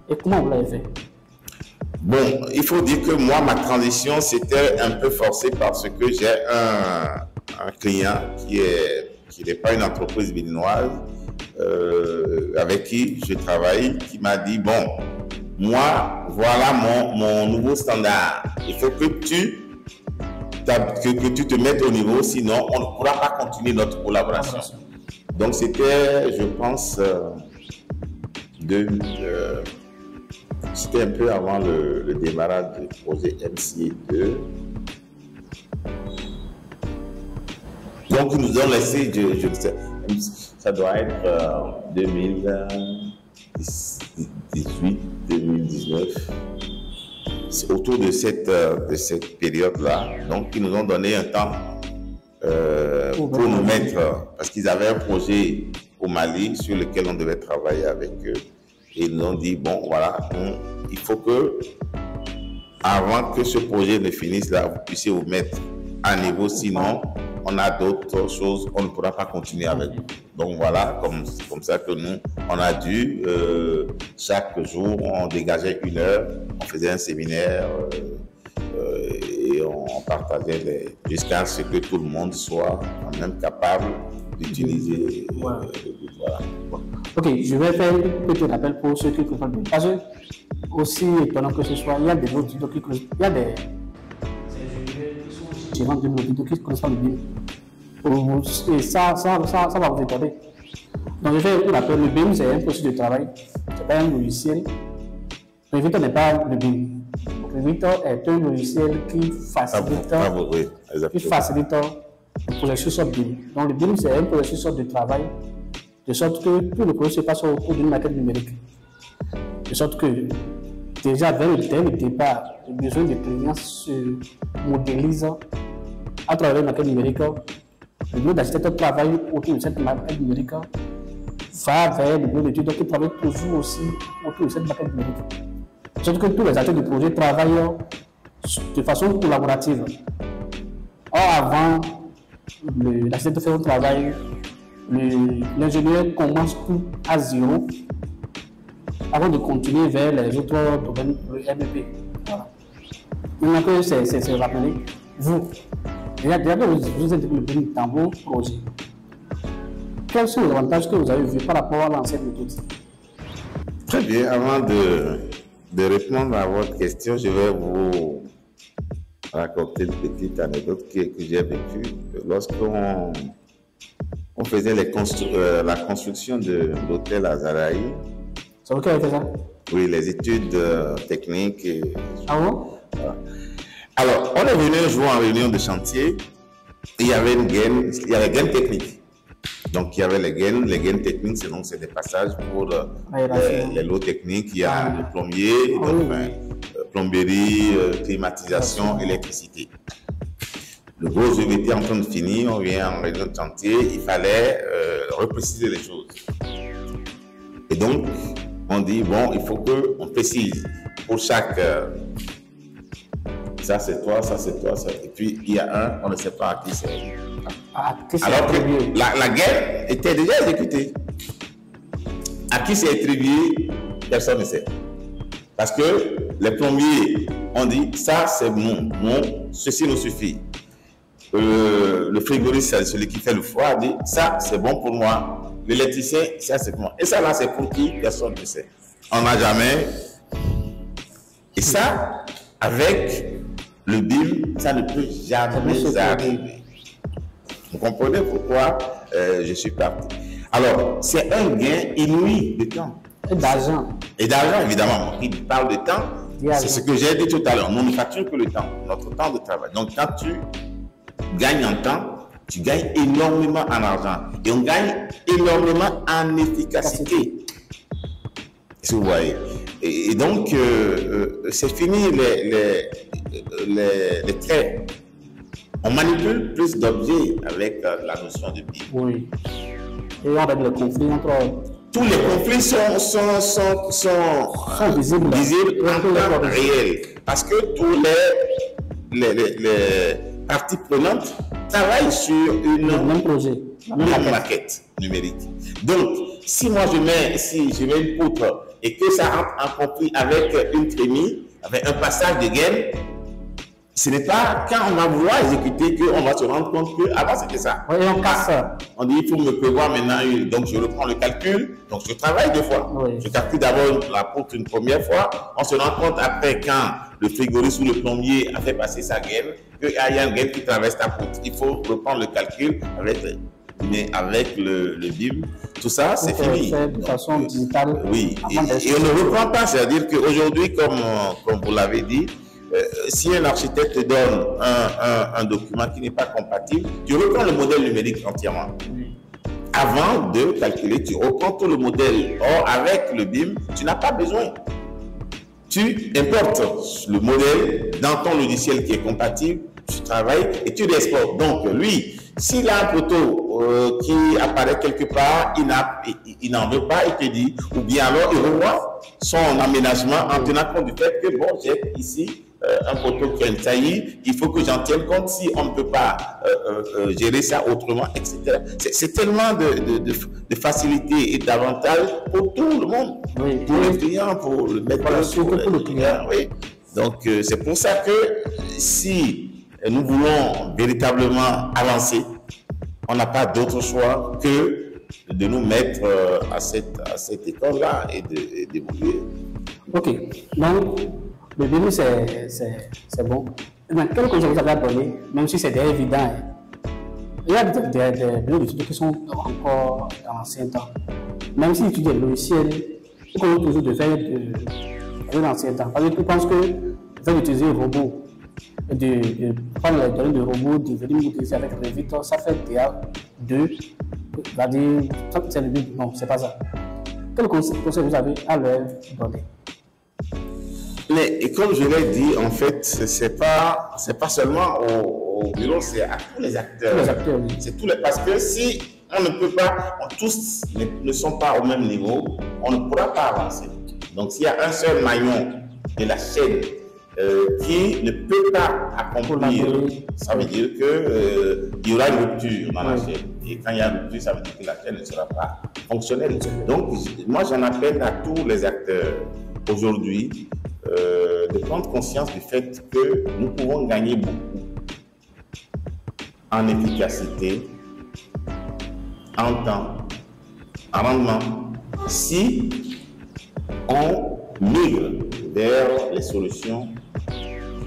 et comment vous l'avez fait? Bon, il faut dire que moi, ma transition, c'était un peu forcé parce que j'ai un client qui n'est pas une entreprise béninoise avec qui je travaille, qui m'a dit, bon, moi, voilà mon nouveau standard. Il faut que tu te mettes au niveau, sinon on ne pourra pas continuer notre collaboration. Donc c'était, je pense, c'était un peu avant le démarrage du projet MCA2. Donc ils nous ont laissé, je sais, ça doit être 2018, 2019. c'est autour de cette période-là. Donc, ils nous ont donné un temps pour nous mettre, parce qu'ils avaient un projet au Mali sur lequel on devait travailler avec eux. Et ils nous ont dit, bon, voilà, il faut que, avant que ce projet ne finisse là, vous puissiez vous mettre à niveau, sinon, on a d'autres choses, on ne pourra pas continuer avec vous. Donc voilà, comme ça que nous, on a dû, chaque jour, on dégageait 1 heure, on faisait un séminaire et on partageait jusqu'à ce que tout le monde soit quand même capable d'utiliser. Voilà. Ok, je vais faire un petit rappel pour ceux qui comprennent bien. Parce que, aussi étonnant que ce soit, il y a des autres qui connaissent, il y a des gérants de l'audito qui ne connaissent pas le BIM. Et ça va vous étonner. Donc, je fais un rappel, le BIM, c'est un processus de travail, ce n'est pas un logiciel. Revit n'est pas le BIM. Revit est un logiciel qui facilite, le processus de BIM. Donc, le BIM, c'est un processus de travail, de sorte que tout le processus se passe au cours d'une maquette numérique. De sorte que, déjà, dès le départ, le besoin de clients se modélise à travers la maquette numérique. Le bureau d'architecte travaille autour de cette maquette numérique, va vers le bureau d'études qui travaille toujours aussi autour de cette maquette numérique. De sorte que tous les acteurs du projet travaillent de façon collaborative. Or, avant, l'architecte fait un travail, l'ingénieur commence tout à zéro avant de continuer vers les autres domaines, le MEP. Voilà. Maintenant que c'est rappelé, vous êtes développé dans vos projets. Quels sont les avantages que vous avez vus par rapport à l'ancienne méthode? Très bien. Avant de répondre à votre question, je vais vous raconter une petite anecdote que j'ai vécue. Lorsqu'on faisait la construction de l'hôtel Azaraï. C'est vous qui avez fait ça? Oui, les études techniques. Ah bon? Voilà. Alors, on est venu un jour en réunion de chantier, et il y avait les gaines techniques. Donc, il y avait les gaines techniques, c'est des passages pour les lots techniques. Il y a le plombier, plomberie, climatisation, électricité. Le gros œuvre était en train de finir, on vient en réunion de chantier, il fallait repréciser les choses. Et donc, on dit, bon, il faut qu'on précise pour chaque... ça c'est toi, ça c'est toi, ça. Et puis il y a on ne sait pas à qui c'est. Alors que la guerre était déjà exécutée. À qui c'est attribué, personne ne sait. Parce que les plombiers ont dit, ça c'est bon, ceci nous suffit. Le frigoriste, c'est celui qui fait le froid, dit, ça c'est bon pour moi. L'électricien, ça c'est pour moi. Et ça là c'est pour qui, personne ne sait. On n'a jamais. Et ça, avec le BIM, ça ne peut jamais arriver. Vous comprenez pourquoi je suis parti. Alors, c'est un gain inouï de temps. Et d'argent. Et d'argent, évidemment. Il parle de temps, c'est ce que j'ai dit tout à l'heure. Nous ne facturons que le temps, notre temps de travail. Donc, quand tu gagnes en temps, tu gagnes énormément en argent. Et on gagne énormément en efficacité. Si vous voyez. Et donc, c'est fini les traits. On manipule plus d'objets avec la notion de BIM. Oui. Et avec les conflits entre... Tous les conflits sont visibles en temps réel. Parce que tous les parties prenantes travaillent sur même projet, même maquette numérique. Donc, si moi je mets une poutre et que ça rentre en conflit avec une trémie, avec un passage de gaine, ce n'est pas quand on va vouloir exécuter qu'on va se rendre compte que avant c'était ça. Oui, on casse ça. On dit il faut me prévoir maintenant, donc je reprends le calcul, donc je travaille 2 fois. Oui. Je calcule d'abord la poutre une première fois, on se rend compte après quand le frigoriste ou le plombier a fait passer sa gaine, qu'il y a une gaine qui traverse ta poutre. Il faut reprendre le calcul avec le BIM. Tout ça, c'est fini. De façon digitale. Oui, et on ne reprend pas, c'est-à-dire qu'aujourd'hui, comme vous l'avez dit, si un architecte te donne un document qui n'est pas compatible, tu reprends le modèle numérique entièrement. Oui. Avant de calculer, tu reprends tout le modèle. Or, avec le BIM, tu n'as pas besoin. tu importes le modèle dans ton logiciel qui est compatible, tu travailles et tu l'exportes. Donc, lui, s'il a un poteau qui apparaît quelque part, il n'en veut pas, il te dit, ou bien alors il revoit son aménagement en tenant compte du fait que, bon, j'ai ici un poteau qui a une taillie, il faut que j'en tienne compte si on ne peut pas gérer ça autrement, etc. C'est tellement de facilité et d'avantages pour tout le monde, oui, pour le client, pour le maître, voilà, pour le client. Oui. Donc, c'est pour ça que si nous voulons véritablement avancer, on n'a pas d'autre choix que de nous mettre à cette école-là et d'évoluer. Ok, donc le début c'est bon. Mais quel conseil vous avez donné, même si c'est évident, hein? Il y a des bureaux d'études qui sont encore dans l'ancien temps. Même si tu étudies le logiciel, il faut toujours de faire de l'ancien temps. Parce que tu penses que le fait d'utiliser un robot, de prendre les données de robot, de venir utiliser avec Revit, ça fait déjà deux. Va dire, c'est le but. Non, c'est pas ça. Quel conseil vous avez à leur donner? Et comme je l'ai dit, en fait, c'est pas seulement au bureau, c'est à tous les acteurs. Oui. C'est parce que si on ne peut pas, tous ne sont pas au même niveau, on ne pourra pas avancer. Donc, s'il y a un seul maillon de la chaîne qui ne peut pas accomplir, ça veut dire qu'il y aura une rupture dans la chaîne. Et quand il y a une rupture, ça veut dire que la chaîne ne sera pas fonctionnelle. Donc, moi, j'en appelle à tous les acteurs aujourd'hui de prendre conscience du fait que nous pouvons gagner beaucoup en efficacité, en temps, en rendement, si on migre vers les solutions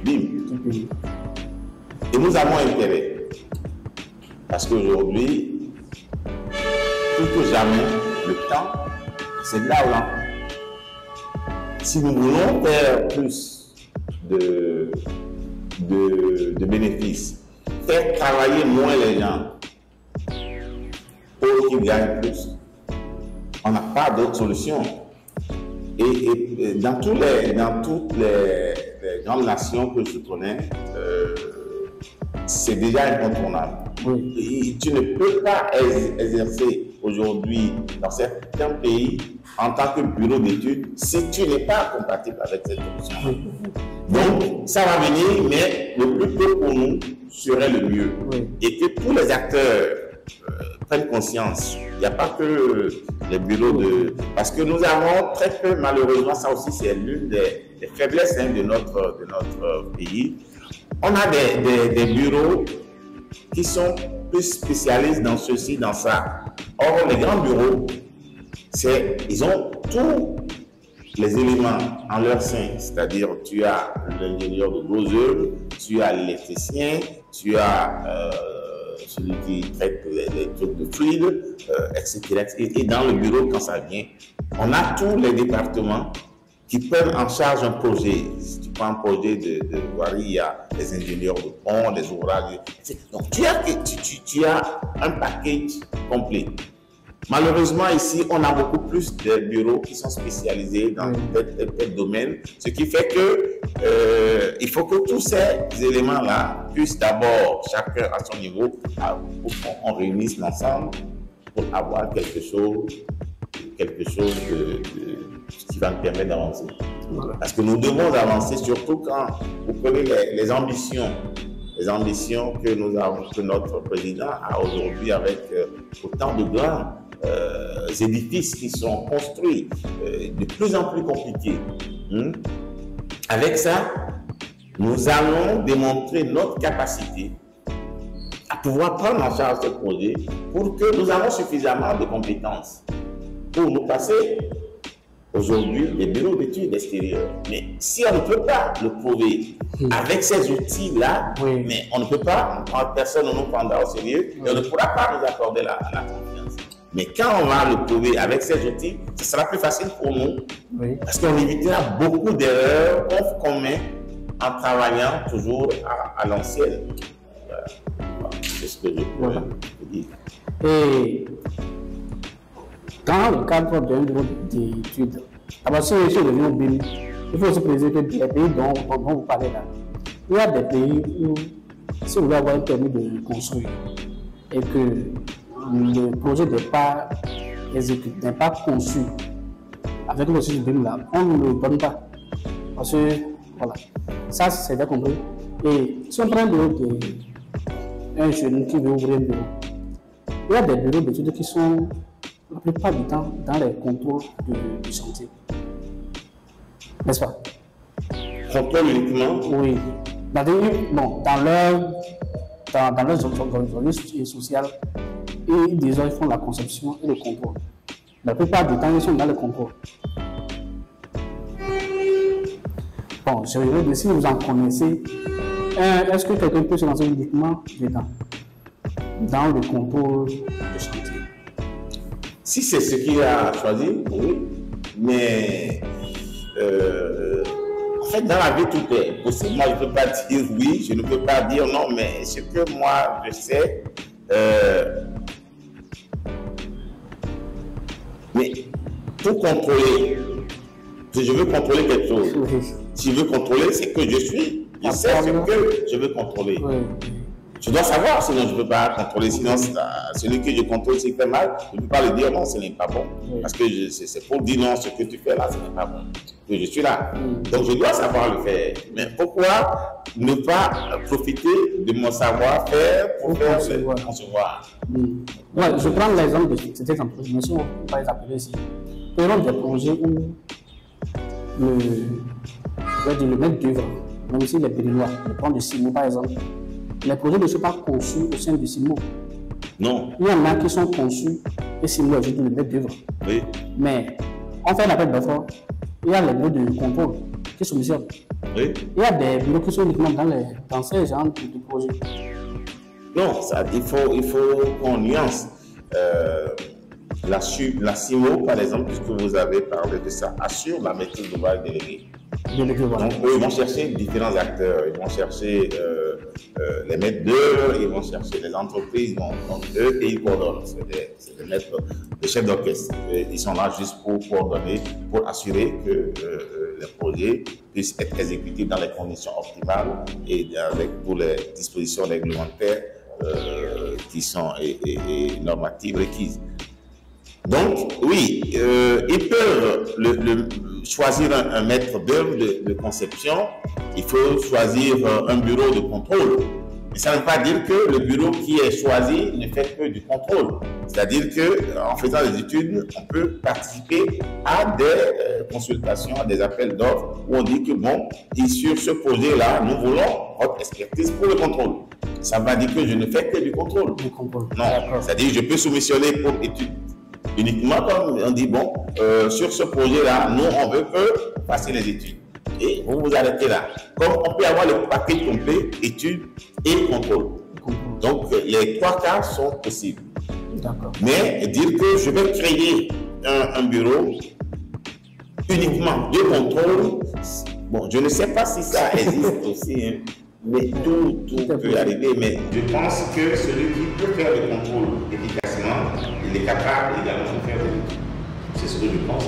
BIM. Et nous avons intérêt, parce qu'aujourd'hui, plus que jamais, le temps, c'est de l'argent. Si nous voulons faire plus de bénéfices, faire travailler moins les gens pour qu'ils gagnent plus, on n'a pas d'autre solution. Et dans toutes les grandes nations que je connais, c'est déjà incontournable. Oui. Et tu ne peux pas exercer aujourd'hui dans certains pays en tant que bureau d'études si tu n'es pas compatible avec cette solution. Oui. Donc, ça va venir, mais le plus tôt pour nous serait le mieux. Oui. Et que tous les acteurs prennent conscience. Il n'y a pas que les bureaux de... Parce que nous avons très peu, malheureusement, ça aussi c'est l'une des faiblesses de notre pays. On a des bureaux qui sont plus spécialistes dans ceci, dans ça. Or, les grands bureaux, ils ont tous les éléments en leur sein. C'est-à-dire, tu as l'ingénieur de gros œuvres, tu as l'électricien, tu as celui qui traite les trucs de fluide, etc. Et dans le bureau, quand ça vient, on a tous les départements qui prennent en charge un projet. Si tu prends un projet de voirie, il y a les ingénieurs de pont, les ouvrages. Donc, tu as un package complet. Malheureusement, ici, on a beaucoup plus de bureaux qui sont spécialisés dans tel domaine, ce qui fait que il faut que tous ces éléments-là puissent d'abord, chacun à son niveau, pour qu'on réunisse l'ensemble pour avoir quelque chose qui va nous permettre d'avancer. Parce que nous devons avancer, surtout quand vous prenez les ambitions que notre président a aujourd'hui avec autant de grands édifices qui sont construits, de plus en plus compliqués. Avec ça, nous allons démontrer notre capacité à pouvoir prendre en charge ce projet pour que nous avons suffisamment de compétences pour nous passer aujourd'hui des bureaux d'études extérieurs. Mais si on ne peut pas le prouver avec ces outils-là, mais on ne peut pas, personne ne nous prendra au sérieux et on ne pourra pas nous accorder la confiance. Mais quand on va le prouver avec ces outils, ce sera plus facile pour nous parce qu'on évitera beaucoup d'erreurs qu'on commet en travaillant toujours à l'ancienne. C'est ce que je peux dire. Et dans le cadre d'un bureau d'études, si je reviens au BIM, il faut aussi préciser que les pays dont vous parlez là, il y a des pays où, si vous voulez avoir un permis de construire et que le projet n'est pas exécuté, n'est pas conçu avec le système là, on ne le donne pas. Parce que, voilà, ça c'est bien compris. Et si on prend un jeune qui veut ouvrir un bureau, il y a des bureaux d'études qui sont la plupart du temps dans les contrôles du chantier. N'est-ce pas? Contrôle uniquement? Oui. Bon, dans leurs organismes sociaux, ils font la conception et le contrôle. La plupart du temps, ils sont dans le contrôle. Bon, je vais dire, si vous en connaissez, est-ce que quelqu'un peut se lancer uniquement dedans, dans le contrôle du chantier? Si c'est ce qu'il a choisi, oui. Mais en fait, dans la vie, tout est possible. Moi, je ne peux pas dire oui, je ne peux pas dire non, mais ce que moi, je sais, mais pour contrôler, si je veux contrôler quelque chose, si je veux contrôler, c'est que je suis. Je sais ce que je veux contrôler. Oui. Je dois savoir, sinon je ne peux pas contrôler. Sinon, celui que je contrôle, s'il fait mal, je ne peux pas le dire non, ce n'est pas bon. Oui. Parce que c'est pour dire non, ce que tu fais là, ce n'est pas bon. Que je suis là. Donc je dois savoir le faire. Mais pourquoi ne pas profiter de mon savoir-faire pour faire le concevoir? Ouais, je prends l'exemple de cet exemple. Je me suis pas les appeler ici. Prenons des projets où le maître d'œuvre, même si les Béninois, le plan de Simo par exemple, les projets ne sont pas conçus au sein de Simo. Non. Il y en a qui sont conçus et Simo est juste le maître d'œuvre. Oui. Mais on fait l'appel d'offres, il y a les bureaux de contrôle qui soumissionnent. Oui. Il y a des bureaux qui sont uniquement dans ces genres de projets. Non, ça, il faut qu'on nuance. La CIMO, par exemple, puisque vous avez parlé de ça, assure la maîtrise d'ouvrage déléguée. Donc, eux, ils vont chercher différents acteurs. Ils vont chercher les maîtres d'œuvre, ils vont chercher les entreprises. Donc, eux, et ils coordonnent. C'est des chefs d'orchestre. Ils sont là juste pour coordonner, pour assurer que les projets puissent être exécutés dans les conditions optimales et avec toutes les dispositions réglementaires qui sont et normatives requises. Donc, oui, ils peuvent choisir un maître d'œuvre de conception, il faut choisir un bureau de contrôle. Mais ça ne veut pas dire que le bureau qui est choisi ne fait que du contrôle. C'est-à-dire qu'en faisant des études, on peut participer à des consultations, à des appels d'offres où on dit que bon, et sur ce projet-là, nous voulons votre expertise pour le contrôle. Ça ne veut pas dire que je ne fais que du contrôle. Non, c'est-à-dire que je peux soumissionner pour études. Uniquement comme on dit, bon, sur ce projet-là, nous, on veut que vous fassiez les études. Et vous vous arrêtez là. Comme on peut avoir le paquet complet, études et contrôle. Donc, les trois cas sont possibles. Mais dire que je vais créer un bureau uniquement de contrôle, bon, je ne sais pas si ça existe aussi, hein, mais tout peut arriver. Mais je pense que celui qui peut faire le contrôle efficacement, il est capable également de faire des études. C'est ce que je pense.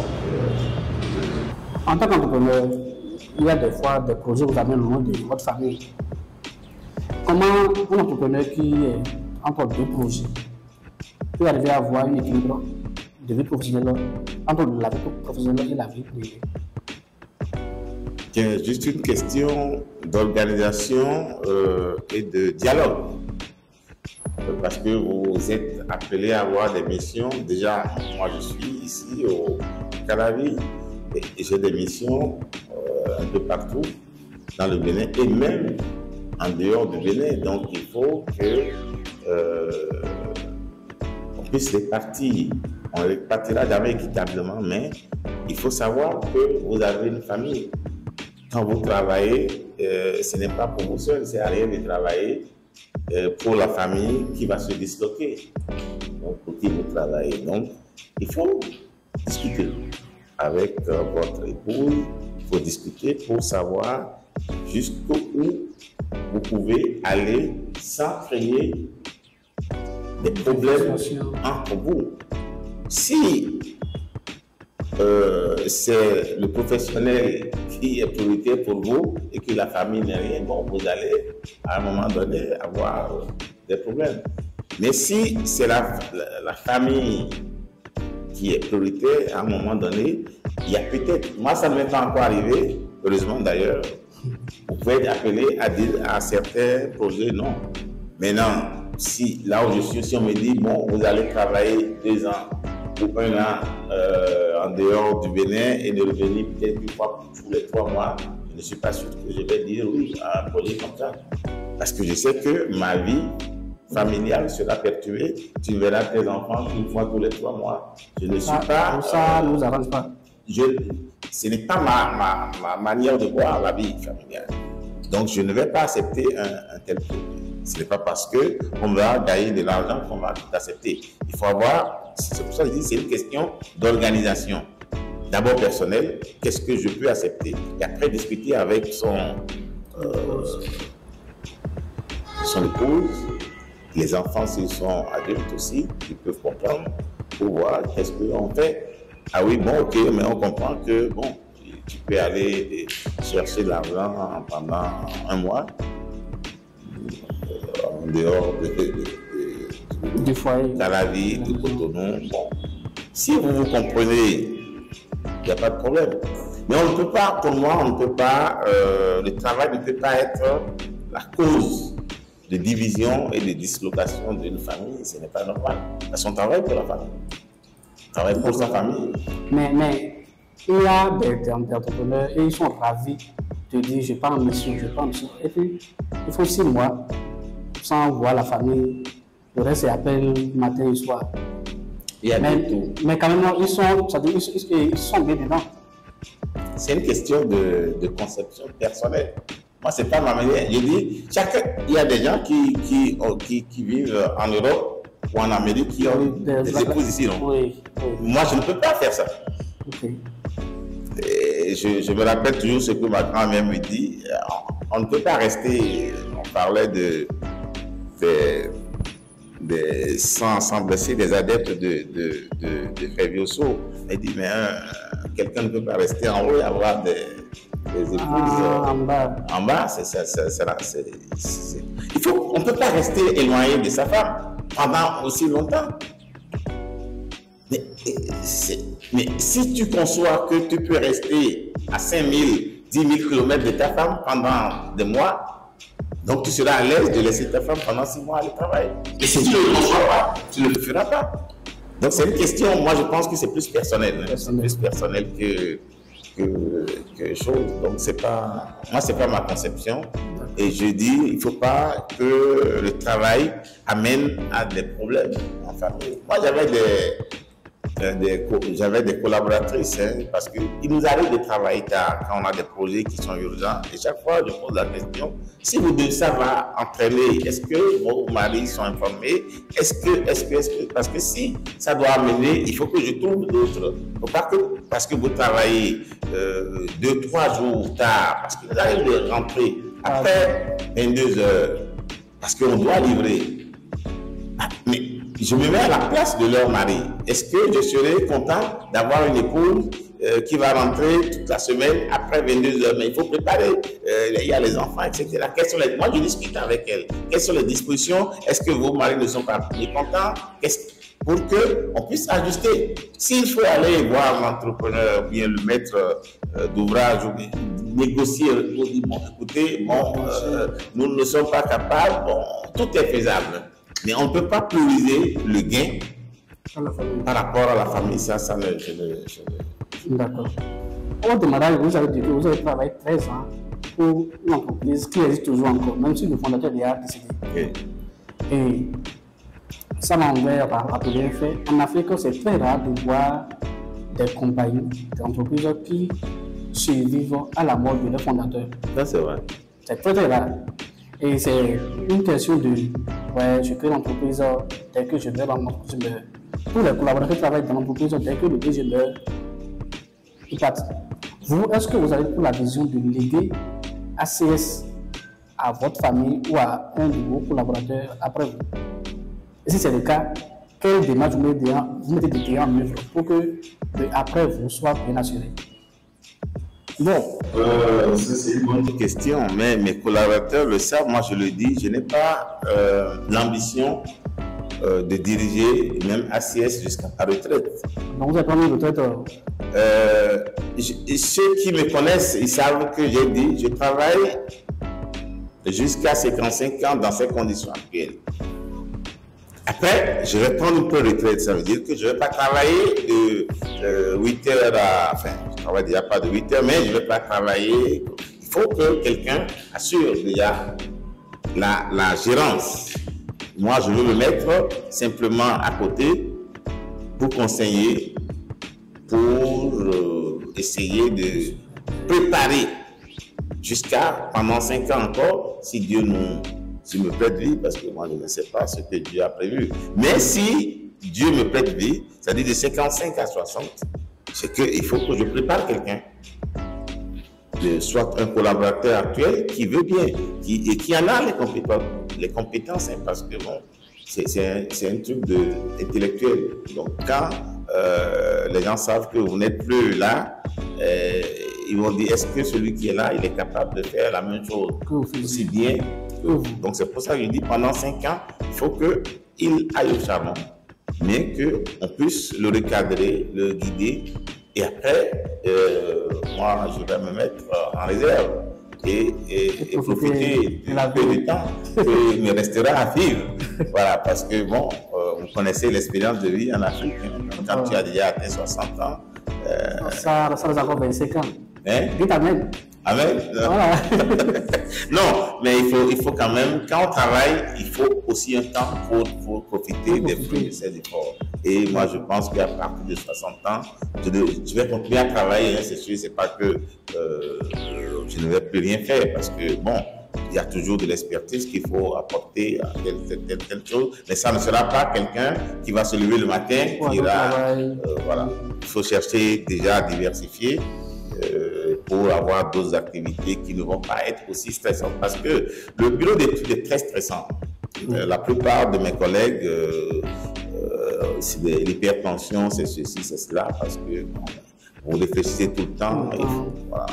En tant qu'entrepreneur, il y a des fois des projets où vous avez le nom de votre famille. Comment un entrepreneur qui est entre deux projets peut arriver à avoir un équilibre de vie professionnelle entre la vie professionnelle et la vie privée? C'est juste une question d'organisation et de dialogue. Parce que vous êtes appelé à avoir des missions. Déjà, moi je suis ici au Calavi et j'ai des missions un peu partout dans le Bénin et même en dehors du Bénin. Donc il faut que on puisse répartir. On ne répartira jamais équitablement, mais il faut savoir que vous avez une famille. Quand vous travaillez, ce n'est pas pour vous seul, c'est à rien de travailler pour la famille qui va se disloquer. Donc, pour qui vous travaillez. Donc, il faut discuter avec votre épouse, il faut discuter pour savoir jusqu'où vous pouvez aller sans créer des problèmes entre vous. Si c'est le professionnel qui est prioritaire pour vous et que la famille n'est rien, bon, vous allez à un moment donné avoir des problèmes. Mais si c'est la famille qui est prioritaire, à un moment donné, il y a peut-être, moi ça ne m'est pas encore arrivé, heureusement d'ailleurs, vous pouvez être appelé à dire à certains projets non. Maintenant, si là où je suis, si on me dit, bon, vous allez travailler 2 ans ou 1 an en dehors du Bénin et de revenir peut-être une fois tous les 3 mois, je ne suis pas sûr que je vais dire oui à un projet comme ça. Parce que je sais que ma vie familiale sera perturbée. Tu verras tes enfants une fois tous les 3 mois. Je ne suis pas... Ça ne nous arrange pas. Ce n'est pas ma manière de voir la vie familiale. Donc, je ne vais pas accepter un tel projet. Ce n'est pas parce qu'on va gagner de l'argent qu'on va tout accepter. Il faut avoir, c'est pour ça que je dis, c'est une question d'organisation. D'abord personnel, qu'est-ce que je peux accepter? Et après discuter avec son épouse, les enfants s'ils sont adultes aussi, ils peuvent comprendre pour voir qu'est-ce qu'on fait. Ah oui, bon, ok, mais on comprend que, bon, tu peux aller chercher de l'argent pendant 1 mois en dehors du foyer, dans la vie, de Cotonou. Bon, si vous vous comprenez, il n'y a pas de problème. Mais on ne peut pas, pour moi, on ne peut pas, le travail ne peut pas être la cause de division et de dislocation d'une famille. Ce n'est pas normal. Parce qu'on travaille pour la famille. On travaille pour sa famille. Mais il y a des entrepreneurs et ils sont ravis de dire je pars en mission, je pars en mission. Et puis, il faut 6 mois sans voir la famille. Le reste, c'est appel matin et soir. Il y a tout. Mais quand même, ils sont bien dedans. C'est une question de conception personnelle. Moi, ce n'est pas ma manière. Je dis, il y a des gens qui vivent en Europe ou en Amérique qui ont des épouses ici. Non? Oui. Moi, je ne peux pas faire ça. Okay. Et je me rappelle toujours ce que ma grand-mère me dit. On ne peut pas rester, on parlait sans blesser des adeptes de Fevioso. Elle dit, mais quelqu'un ne peut pas rester en haut et avoir des épouses en bas. On ne peut pas rester éloigné de sa femme pendant aussi longtemps. Mais si tu conçois que tu peux rester à 5 000, 10 000 km de ta femme pendant des mois, donc tu seras à l'aise de laisser ta femme pendant 6 mois aller travailler. Et si tu ne le conçois pas, tu ne le feras pas. Donc c'est une question, moi je pense que c'est plus personnel. Hein. C'est plus personnel que chose. Donc moi c'est pas ma conception. Et je dis, il ne faut pas que le travail amène à des problèmes en famille. Moi j'avais des collaboratrices, hein, parce qu'il nous arrive de travailler tard quand on a des projets qui sont urgents. Et chaque fois, je pose la question, si vous deux, ça va entraîner, est-ce que vos maris sont informés? Est-ce que, parce que si ça doit amener, il faut que je trouve d'autres. Faut pas que, parce que vous travaillez 2-3 jours tard, parce que vous arrivez de rentrer après 22 heures, parce qu'on doit livrer. Mais je me mets à la place de leur mari. Est-ce que je serais content d'avoir une épouse qui va rentrer toute la semaine après 22 heures? Mais il faut préparer, il y a les enfants, etc. Moi, je discute avec elle. Quelles sont les dispositions? Est-ce que vos maris ne sont pas mécontents? Pour qu'on puisse ajuster. S'il faut aller voir l'entrepreneur ou bien le maître d'ouvrage ou négocier, pour dire, bon, écoutez, nous ne sommes pas capables, bon, tout est faisable. Mais on ne peut pas prioriser le gain par rapport à la famille. Ça D'accord. Au démarrage, vous avez dit que vous avez travaillé 13 ans pour une entreprise qui existe toujours encore, même si le fondateur a décédé. Okay. Et ça m'a ouvert à rappeler un fait. En Afrique, c'est très rare de voir des compagnies, des entreprises qui survivent à la mort de leur fondateur. Ça, c'est vrai. C'est très très rare. Et c'est une question de, ouais, je crée l'entreprise, dès que je meurs dans l'entreprise, je meurs. Tous les collaborateurs qui travaillent dans l'entreprise, dès que le DG meurt, ils partent. Vous, est-ce que vous avez pour la vision de léguer ACS à votre famille ou à un de vos collaborateurs après vous? Et si c'est le cas, quelle démarche vous mettez en œuvre pour que après vous soit bien assuré? Bon, Ça, c'est une bonne question, mais mes collaborateurs le savent. Moi, je le dis, je n'ai pas l'ambition de diriger même ACS jusqu'à la retraite. donc vous avez pris une retraite. Ceux qui me connaissent, ils savent que j'ai dit, je travaille jusqu'à 55 ans dans ces conditions actuelles. Après, je vais prendre un peu de retraite. Ça veut dire que je ne vais pas travailler de 8 heures à... Enfin, je ne travaille déjà pas de 8 heures, mais je ne vais pas travailler. Il faut que quelqu'un assure déjà la gérance. Moi, je veux me mettre simplement à côté pour conseiller, pour essayer de préparer jusqu'à pendant 5 ans encore, si Dieu me prête vie, parce que moi je ne sais pas ce que Dieu a prévu. Mais si Dieu me prête vie, c'est-à-dire de 55 à 60, c'est qu'il faut que je prépare quelqu'un, soit un collaborateur actuel qui veut bien, et qui en a les compétences, hein, parce que bon, c'est un truc intellectuel. Donc quand les gens savent que vous n'êtes plus là, ils vont dire, est-ce que celui qui est là, il est capable de faire la même chose aussi bien que vous? Donc c'est pour ça que je dis, pendant 5 ans, il faut qu'il aille au charbon, mais qu'on puisse le recadrer, le guider, et après, moi, je vais me mettre en réserve et profiter un peu du temps qu'il me restera à vivre. Voilà, parce que bon, vous connaissez l'expérience de vie en Afrique, hein, quand tu as déjà atteint 60 ans. Ça nous a encore 25 ans. Hein? Dites amen. Amen. Voilà. Non, mais il faut quand même, quand on travaille, il faut aussi un temps pour profiter des fruits de ces efforts. Et moi, je pense qu'à partir de 60 ans, je vais continuer à travailler, hein, c'est sûr, c'est pas que je ne vais plus rien faire, parce que bon, il y a toujours de l'expertise qu'il faut apporter à telle chose, mais ça ne sera pas quelqu'un qui va se lever le matin, qui ira, voilà. Il faut chercher déjà à diversifier pour avoir d'autres activités qui ne vont pas être aussi stressantes, parce que le bureau d'études est très stressant. La plupart de mes collègues, c'est l'hypertension, c'est ceci, c'est cela, parce que bon, vous réfléchissez tout le temps. Voilà.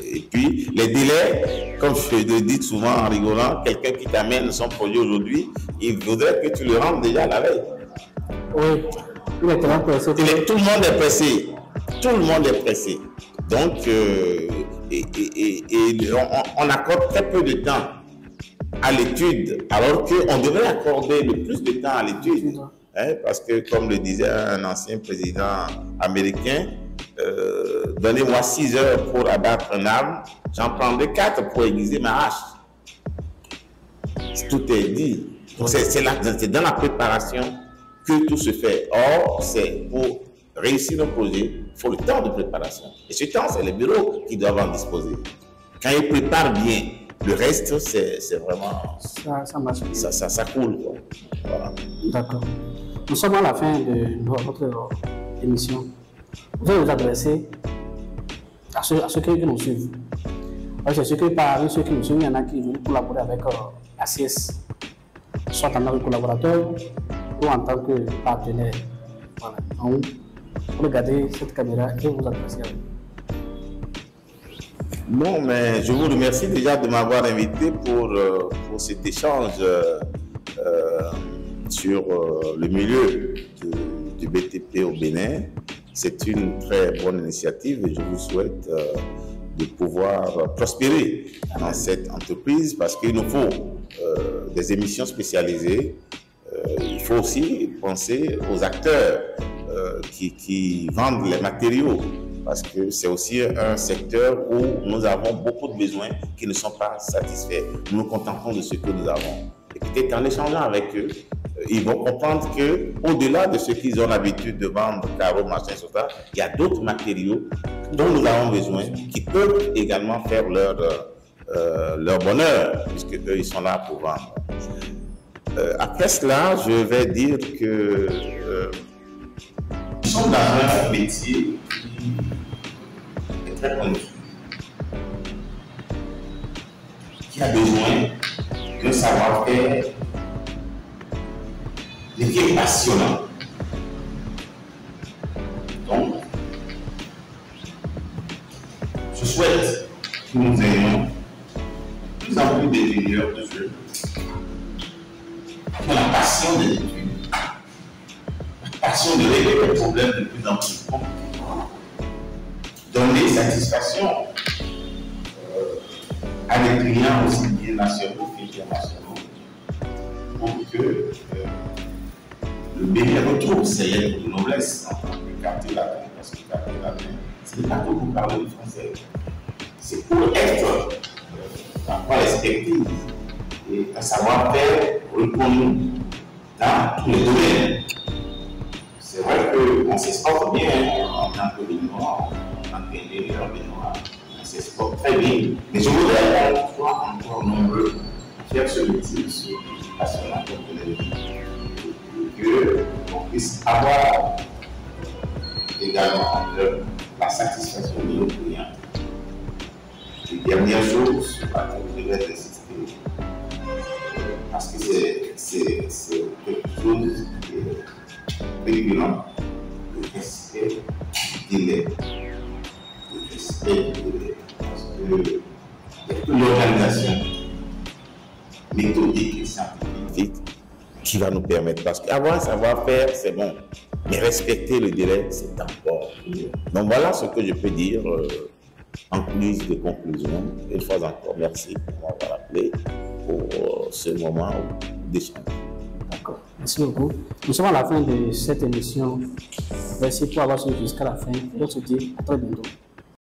Et puis, les délais, comme je le dis souvent en rigolant, quelqu'un qui t'amène son projet aujourd'hui, il voudrait que tu le rendes déjà la veille. Oui, il est tellement pressé. Tout le monde est pressé. Tout le monde est pressé. Donc, on accorde très peu de temps à l'étude, alors qu'on devrait accorder le plus de temps à l'étude. Hein, parce que, comme le disait un ancien président américain, donnez-moi 6 heures pour abattre un arbre, j'en prendrai 4 pour aiguiser ma hache. Tout est dit. C'est dans la préparation que tout se fait. Or, c'est pour réussir nos projets, il faut le temps de préparation. Et ce temps, c'est les bureaux qui doivent en disposer. Quand ils préparent bien, le reste, c'est vraiment... Ça coule. Voilà. D'accord. Nous sommes à la fin de notre émission. Vous allez vous adresser à ceux qui nous suivent. C'est ceux qui nous suivent, il y en a qui veulent collaborer avec ACS, soit en tant que collaborateur ou en tant que partenaire. Voilà. Donc, regardez cette caméra et vous adressez à vous. Bon, mais je vous remercie déjà de m'avoir invité pour cet échange sur le milieu du BTP au Bénin. C'est une très bonne initiative et je vous souhaite de pouvoir prospérer dans cette entreprise, parce qu'il nous faut des émissions spécialisées. Il faut aussi penser aux acteurs qui vendent les matériaux, parce que c'est aussi un secteur où nous avons beaucoup de besoins qui ne sont pas satisfaits. Nous nous contentons de ce que nous avons. Et peut-être en échangeant avec eux, ils vont comprendre qu'au-delà de ce qu'ils ont l'habitude de vendre, carreaux, machin, etc., il y a d'autres matériaux dont nous avons besoin, qui peuvent également faire leur bonheur, puisque eux, ils sont là pour vendre. Après cela, je vais dire que nous sommes dans un métier qui est très connu, qui a besoin d'un savoir-faire, mais qui est passionnant. Donc, je souhaite que nous ayons plus en plus d'ingénieurs de jeu qui ont la passion des études, la passion de régler les problèmes de plus en plus compliqués, donner satisfaction à des clients aussi bien nationaux qu'internationaux pour que le meilleur retour, c'est l'être de noblesse en tant que quartier latin, parce que quartier latin, ce n'est pas que pour parler du français, c'est pour être en expertise et un savoir-faire reconnu dans tous les domaines. C'est vrai qu'on s'exporte bien en tant que Béninois, en tant qu'ingénieur béninois, on s'exporte très bien. Mais je voudrais qu'on soit encore nombreux à faire ce métier sur passionnant comme de qu'on puisse avoir également la satisfaction de nos clients. Les dernières choses sur laquelle je devrais insister, parce que c'est quelque chose qui est régulant, le respect du délai. Le respect du délai. Parce que l'organisation méthodique et scientifique qui va nous permettre, parce qu'avoir un savoir-faire, c'est bon, mais respecter le délai, c'est encore mieux. Donc voilà ce que je peux dire en guise de conclusion. Une fois encore, merci pour m'avoir appelé pour ce moment d'échange. D'accord, merci beaucoup. Nous sommes à la fin de cette émission. Merci pour avoir suivi jusqu'à la fin et on se dit à très bientôt.